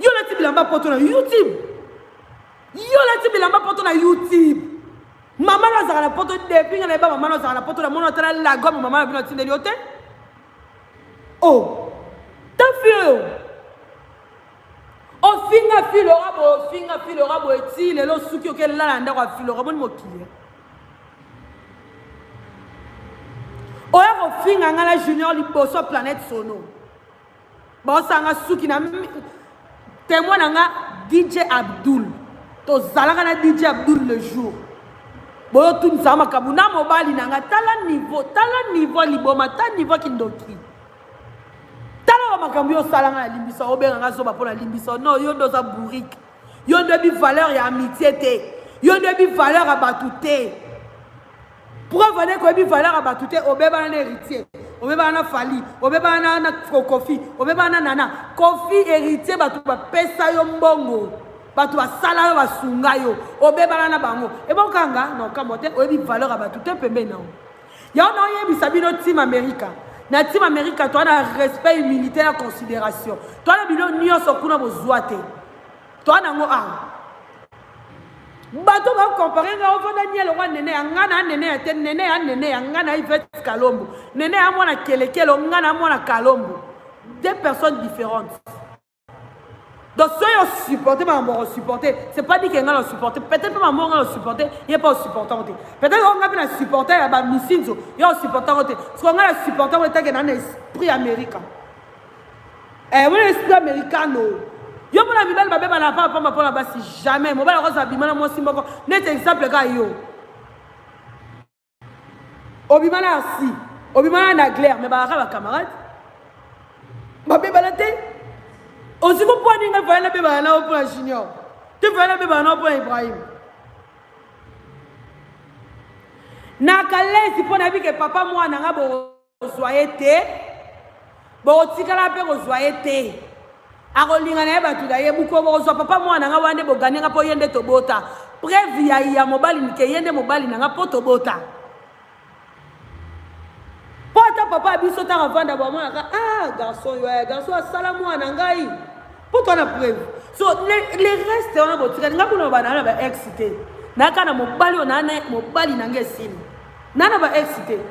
yo la tibilamba poto na YouTube. Yo la tibilamba poto na YouTube. Maman a zara poto depuis na ba maman a zara poto na mona tala la gomme maman bino tindeli hotel. Oh. Ta fille. O finga filo rabo eti le lo suki oke la nda kwa filo rabo ni mokile. oya kofinga nga la junior liboso planète sono bosanga suki na témoin na nga DJ Abdul tozalaka na DJ Abdul le jour boyo tunisa makambo na mobali na nga tala niveau liboma ta niveau kindoki tala makambo yo sala nga limbisa obenga nga so ba pona limbisa non yo doza bourrique yo ndebi valeur ya amitié te yo ndebi valeur ya batu te preuve ne ko bi valeur ya batu te obeba na héritier obeba na Fali obeba na Kofi obeba na Nana Kofi héritier batu ba pesa yo mbongo batu ba sala yo basunga yo obeba na bango ebokanga no kamote obi valeur ya batu te pembe na ya no yebisa bino team America na team America toi na respect humilité na considération toi na bino nyonso kuna bozwa te toi na ngo bato ba comparer nga ovo Daniel wa nene ngana nene ya te nene ya nene ya ngana Yvette Kalombo nene ya mwana kelekelo ngana mwana Kalombo deux personnes différentes donc ceux qui supporter maman supporter c'est pas dit que nga le supporter peut-être pas maman nga le supporter il est pas supportant peut-être on nga bien supporter ya ba misinzo yo supportant te parce qu'on nga le supportant te que dans l'esprit américain l'esprit américano yo mona mibali babeba na papa pona basi jamais mobali ko sa bimana mo simboko net exemple ka yo obimana asi obimana na glaire mais ba ka ba camarade babeba la te aussi ko poni nga voyela beba na pour junior tu voyela beba na pour Ibrahim na kalesi pona bi ke papa mwana nga bo soyete bo tikala pe ko soyete akolinga na yeba tudaye buko bozo papa mwana nga wande bogani nga po yende tobota preuve ya mobali nike yende mobali na nga po tobota pota papa biso ta vanda ba mwana ka garçon asala mwana ngai po to na preuve so les restes on a botika nga kuna bana ba excité na kana mobali onana mobali na ngesini nana ba excité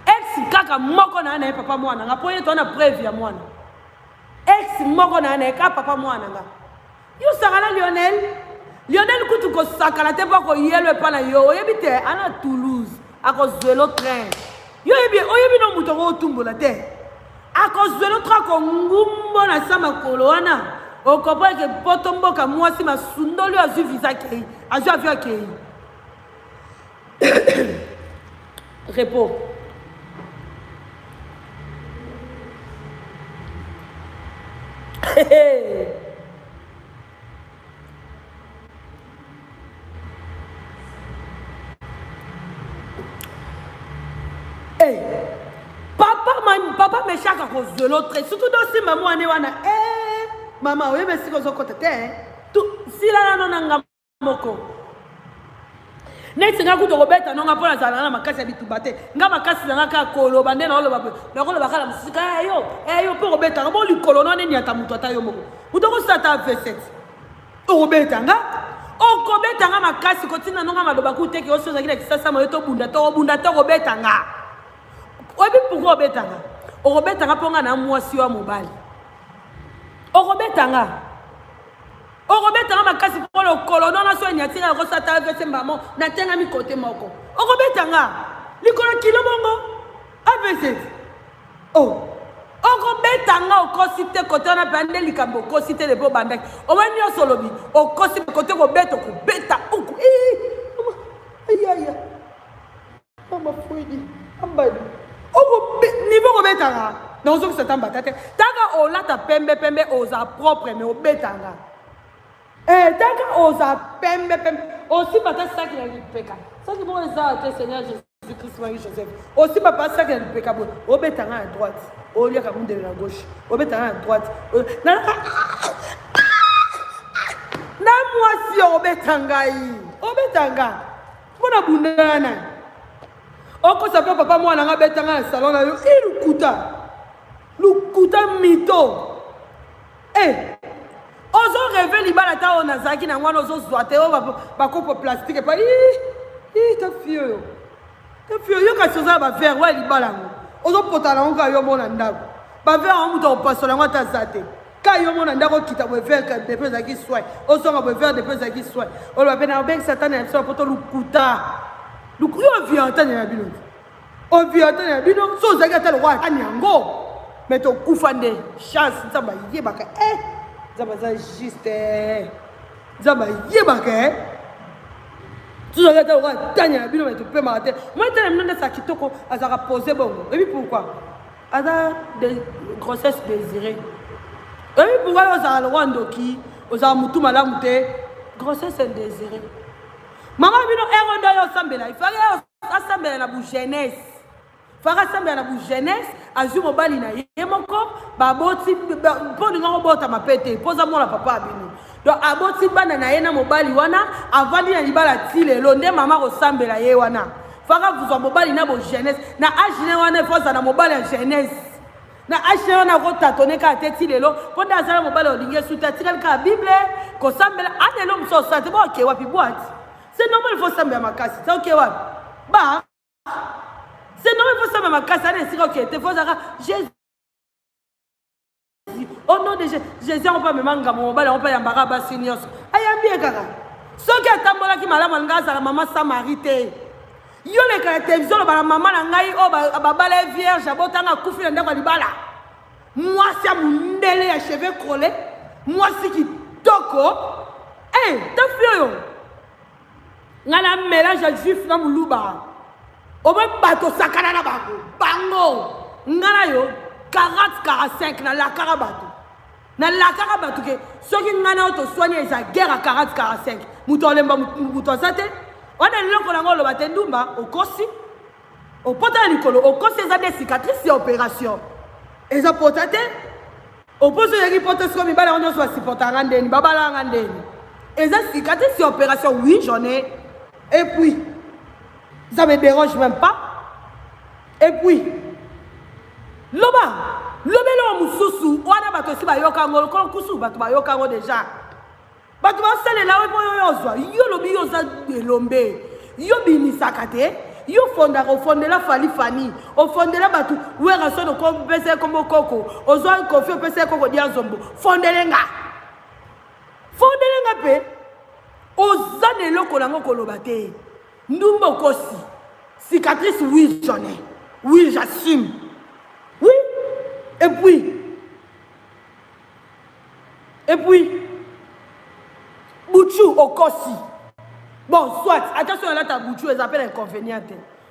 ex kaka moko na na papa mwana nga po yeto na preuve ya mwana ex moko na neka papa mwana nga yo sakala Lionel kutu ko sakala te ba ko yelo pa na yo yebite ana Toulouse ako zwelo train yo yebi no muto ko tumbola te ako zwelo train ko ngumbo na sama koloana o ko ba ke potombo ka mwasi masundolo azu visa ke azu avia ke repos papa me chaka ko zelo très surtout dans si maman ane wana maman oui mais si ko zo kotete tout si la nanga moko next nga kuto kobeta nonga pona zala na makasi bitubate nga makasi nga ka kolo bande na lo babe na kolo bakala musika yo po kobeta nga bo likolo no neni ata muto ata yo moko muto ko sata V7 o kobeta nga o kobeta nga makasi kotina nonga maloba ku teki o soza kile kisasa mo to bunda to kobeta nga obi pourquoi kobeta nga o kobeta nga ponga na mwasi wa mobali o kobeta nga okobeta nga makasi polo kolono na so nyatinga ko sata vese mbamo na tenga mi kote moko okobeta nga likolo kilo bongo avese okobeta nga okosite kote na pande likambo okosite le bo bandaki obani osolobi okosite kote ko beta uku ayaya mama fuidi ambadi niveau kobeta nga na ozo kisata mbatate taka olata pembe oza propre mais obeta nga Taka oza pembe aussi papa sac la peka ça c'est bon ça le Seigneur Jésus-Christ Marie Joseph aussi papa sac la peka bon obetanga à droite au lieu qu'à de la gauche obetanga à droite na moi si obetanga bona bundana oko sa papa moi na betanga salon na yo lukuta mito ozo rêver libala ta ona zaki na ngwana ozo zoate o ba kopo plastique pa ta fio yo ka soza ba verre wa libala ngo ozo potala ngo yo mona ndako ba verre on muto pasola ngo ta zate ka yo mona ndako kita bo verre ka de pesa ki swai ozo nga bo verre de pesa ki swai o ba pena ben satana so poto lukuta lukuyo vianta na bilo au viateur bino so zagata le roi anyango mais to kufande chance nzamba yebaka nzamba za juste nzamba yebaka tu zagata le roi tanya bino mais to pe marate moi tellement monde sa kitoko azaka poser bongo et puis pourquoi ada de grossesse désirée et puis pourquoi ozala le roi ndoki ozala mutu malamu te grossesse indésirée maman bino erondo yo sambela il fallait asambela na bu jeunesse faka asambela na bu jeunesse azwi mobali na ye moko baboti mpo ninga kobota mapete poza mwana papa abino donc aboti bana na ye na mobali wana avandi na libala ti lelo nde mama kosambela ye wana faka vuzwa mobali na bo jeunesse na age ne wana efoza na mobali ya jeunesse na age ne wana kotatone kaka te ti lelo mpo nde azala mobali olingi esuti atikali kaka bible kosambela anelo mosu osate bo oke wapi bwati c'est normal il faut sambela makasi c'est ok wapi bah c'est normal il faut sambela makasi ane esika ok te fo zaka Jésus au nom de Jésus on peut me manga mon mobile on peut yambaka basi nyonso ayambi kaka soki atambolaki malamu alinga azala mama samarité yo lekala télévision lobala mama na ngai oyo babala vierge abotanga akufi na ndako ya libala mwasi ya mundele ya cheveux crole mwasi kitoko tafi oyo nga na mélange ya juif na muluba obe bato sakana na bango nga na yo 40-45 na lakaka bato ke soki nga na yo toswani eza guerre à 40-45 mutu olemba mutu aza te wana liloko nango oloba te ndumba okosi opota na likolo okosi eza de cicatrice ya opération eza pota te oposo oyeki pota siko mibale yango nyonso basipotanga ndeni babalanga ndeni eza cicatrice ya opération oui j'en ai et puis ça me dérange même pas et puis lobelo mususu wana bato si bayoka ngo ko kusu bato bayoka ngo déjà bato basalela we po yozwa yo lobi yoza elombe yo bimisaka te yo ofondela fali ofondela bato wera sono ko pese kombo koko ozwa kofi pese koko dia zombo fondelenga pe ozane eloko nango koloba te ndumba okosi cicatrice oui j'en ai oui j'assume oui et puis Bouchou okosi bon soit attention là ta Bouchou ils appellent inconvénient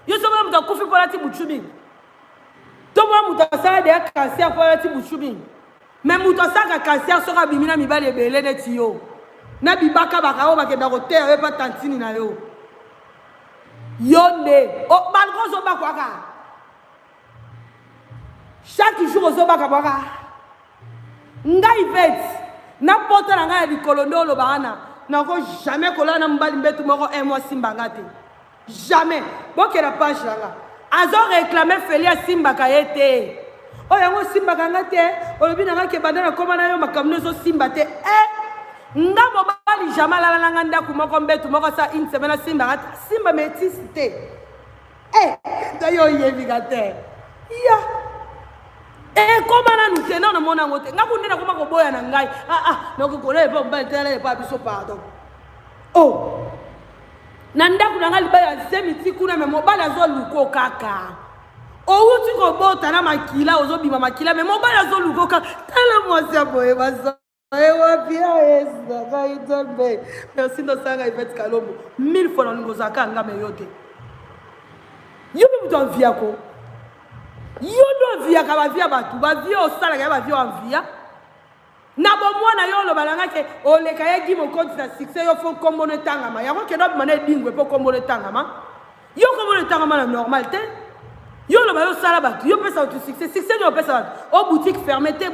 yo soba muta kufi pour la ti Bouchou bing to mo muta sala de cancer pour la ti Bouchou bing mais muta saka cancer sera bimina mibale belé de tio na bibaka bakao bakenda ko terre pa tantini na yo yonde o balko zo bakwaka chaque jour ozo bakabaka ngai vet na pota na ngai bikolondo lo bana na ko jamais kola na mbali mbetu moko un mois simbanga te jamais boke la page là azo réclamer Félia simbaka yete o yango simbaka ngate o lobi na ngake bandana koma na yo makamno zo simba te nga mobali jamais la nanga ndaku moko mbetu moko sa une semaine simba métis te dayo yebiga te ya comment na nous tenons na mona ngote nga kunde na koma ko boya na ngai na ko kola pa mba tele pa biso pardon na ndaku na ngali ba ya semiti kuna me mobali azo luko kaka outi ko bota na makila ozo bima makila me mobali azo luko kaka tala mwasi aboye bazo merci de ça Yvette Kalombo 1000 fois dans ngozaka ngame yote yo bi muto via ko yo do via ka ba via batu ba via osala ka ba via en via na bo mwana yo lo balanga ke o le ka yegi mo compte na succès yo fo kombo ne tangama yango ke do mané dingwe po kombo ne tangama yo kombo ne tangama na normal te yo lo ba yo sala batu yo pesa au succès yo pesa batu o boutique fermée te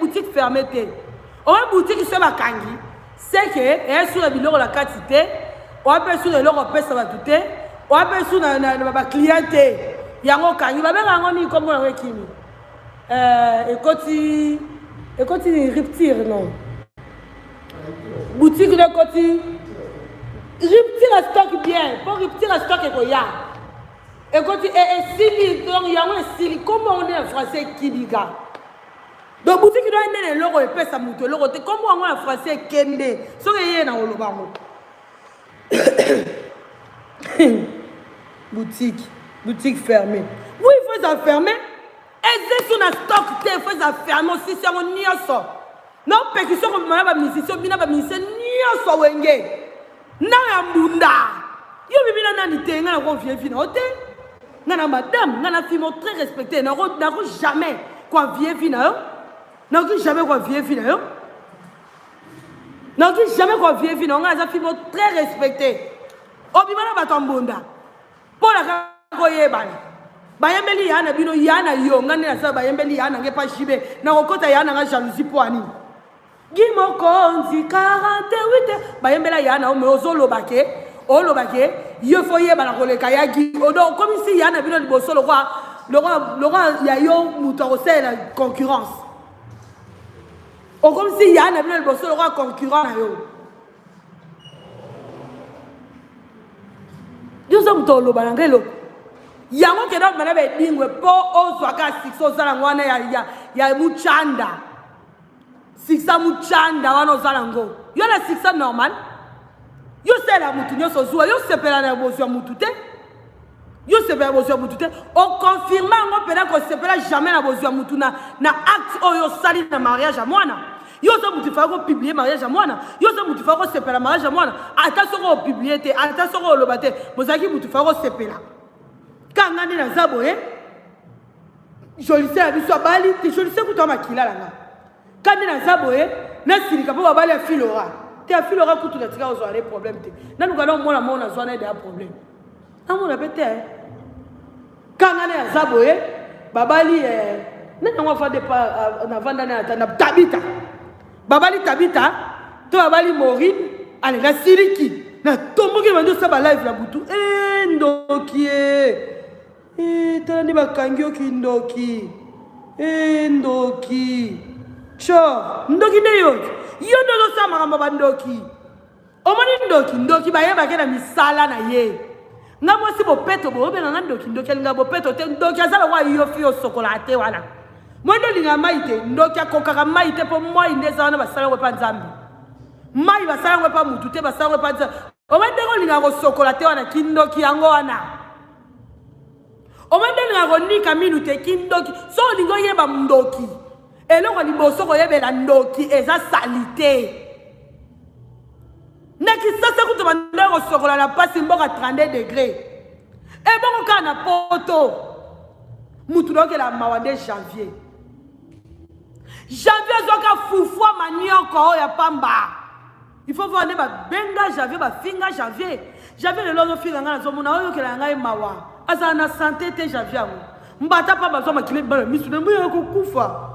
on boutique sur ma kangi c'est que et sur le biloko la quantité on peut sur le loko pesa ba tout on peut sur na ba cliente yango kangi ba benga ngoni comme na wekimi ekoti rupture non boutique de koti rupture stock bien pour rupture stock ko ya ekoti sili donc yango sili comment on est en français kibiga. Donc boutique doit être le logo et pesa muto logo te comme on en français kende so que yé na olobango boutique fermée oui il faut a fermé. Et c'est un stock, il faut fermer aussi, c'est un nioso. Non, parce que si on a un musicien, on a un musicien, nioso, wenge. Na ya munda. Yo bibina nani te, ngana ko vie fina ote. Ngana madame, ngana fimo très respecté, na ko jamais quoi vie fina yo. Na ko jamais quoi vie fina yo. Na ko jamais quoi vie fina, ngana fimo très respecté. Obimana batambunda. Pour la ko yebana. Bayembeli yana bino yana yo ngani na sa bayembeli yana ngepa shibe na kokota yana nga jalousie poani gimoko nzi 48 bayembela yana o me ozolobake olobake yo foye bana koleka yagi odo comme si yana bino liboso le roi ya yo muto c'est la concurrence o comme si yana bino liboso le roi concurrent na yo yo so muto loba ngelo yango ke donc manabe dingwe po ozwaka sikso zala ngwana ya muchanda siksa muchanda wana ozala ngo yo la siksa normal yo sela mutu nyoso zuwa yo sepela na bozwa mutu te yo sepela bozwa mutu te o confirma ngo pena ko sepela jamais na bozwa mutu na acte oyo sali na mariage à mwana yo so mutu fa ko publier mariage à mwana yo so mutu fa ko sepela mariage à mwana ata so ko publier te ata so ko lobate bozaki mutu fa ko sepela quand on est dans Zabo, je le sais, je le sais que tu as makila là. Quand on est dans Zabo, on est capable de faire filora. Tu as filora pour tout le temps, on a des problèmes. Nous allons moi on a besoin d'un problème. On a pété. Quand on est dans Zabo, babali on va faire des pas en avant d'aller à Tabita. Babali Tabita, tu babali Maureen, allez la Siriki. Na tombo qui va nous ça live la boutou. Ndoki. Tala ni bakangyo kindoki. Ndoki. Cho, ndoki ne yo. Yo ndo sa makamba bandoki. Omoni ndoki ba yeba ke na misala na ye. Ngamo si bo peto bo be na ndoki ngabo peto te ndoki azala wa yo fi sokolate wana. Mondo linga maite ndoki akokaka maite po moi ndeza wana basala we pa nzambi. Mai basala we pa mutu te basala we pa nzambi. Omandeko linga ko sokolate wana kindoki yango wana. Omandeko linga ko nika minute kindoki so lingo yeba ndoki. Eloko liboso ko yebela ndoki eza salite. Neki sasa kuto bandeko sokola la pasi mboka 32 degrés. E bongo kana poto. Mutu doke la mawande janvier. Janvier zoka fufua manioko ya pamba. Il faut voir les benga janvier, finga janvier. Janvier le long finga na zomuna oyo kela ngai mawa. Asa na santé te janvier. Mbata pa bazoma kile bana misu na mbuya ko kufa.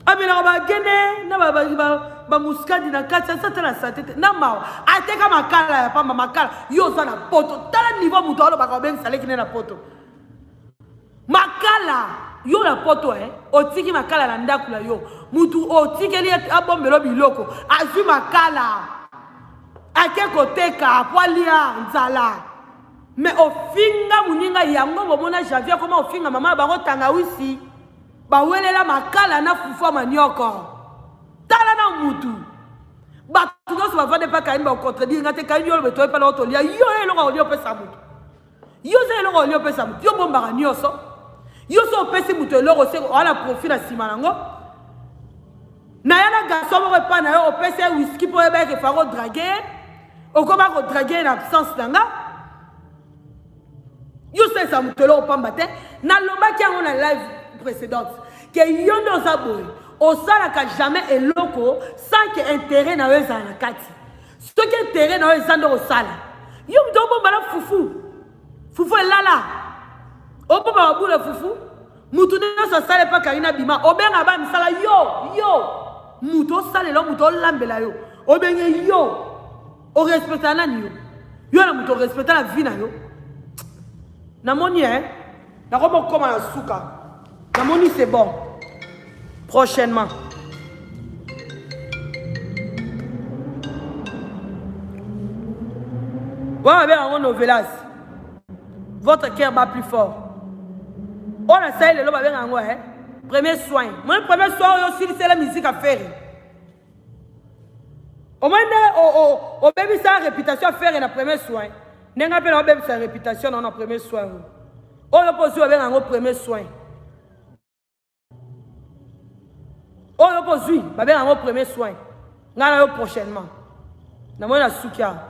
Abina ba gene na ba muskadi na kati sa ta na santé te na mawa. Ateka makala ya pamba makala yo za na poto. Tala niveau muto olo ba ko ben sale kine na poto. Makala yo la poto otiki makala la ndaku la yo mutu otiki li abombelo biloko azu makala akeko teka poalia nzala mais ofinga muninga yango bomona janvier comment ofinga mama bango tangawisi bawelela makala na fufu manioko tala na mutu batu nyonso bavande mpa kayimba ocontredire nga te kayimbi yolo betoye mpa na otolia yo eloko olia opesa mutu yo ze eloko olia opesa mutu yo bombaka nyonso yo so pesi mutu eloko se ala profil na sima nango na yana garçon moko epa na yo opesi whisky mpo oyebeke fango draguer okoma kodraguer na absence nanga yo sesa mutu eloko pamba te nalobaki yango na live précédente ke yo nde oza boye osalaka jamais eloko sans que intérêt na yo ezala na kati soki intérêt na yo eza nde osala yo mutu obomba na fufu elala opo ba bula fufu mutu nyonso sale pa karina bima obenga ba misala yo mutu sale lo mutu lambela yo obenge yo o respecta nani yo na mutu respecta la vie na yo namoni na komo koma na suka namoni c'est bon prochainement voilà bien en novelas. Votre cœur bat plus fort. On a ça, le loba bien en premier soin. Mon premier soin aussi c'est la musique à faire. Au moins au bébé sa réputation à faire na premier soin. N'enga pe na bébé sa réputation dans na premier soin. oyo pozwi babenga yango premier soin oyo pozwi babenga yango premier soin ngai na yo prochainement namoni na suki awa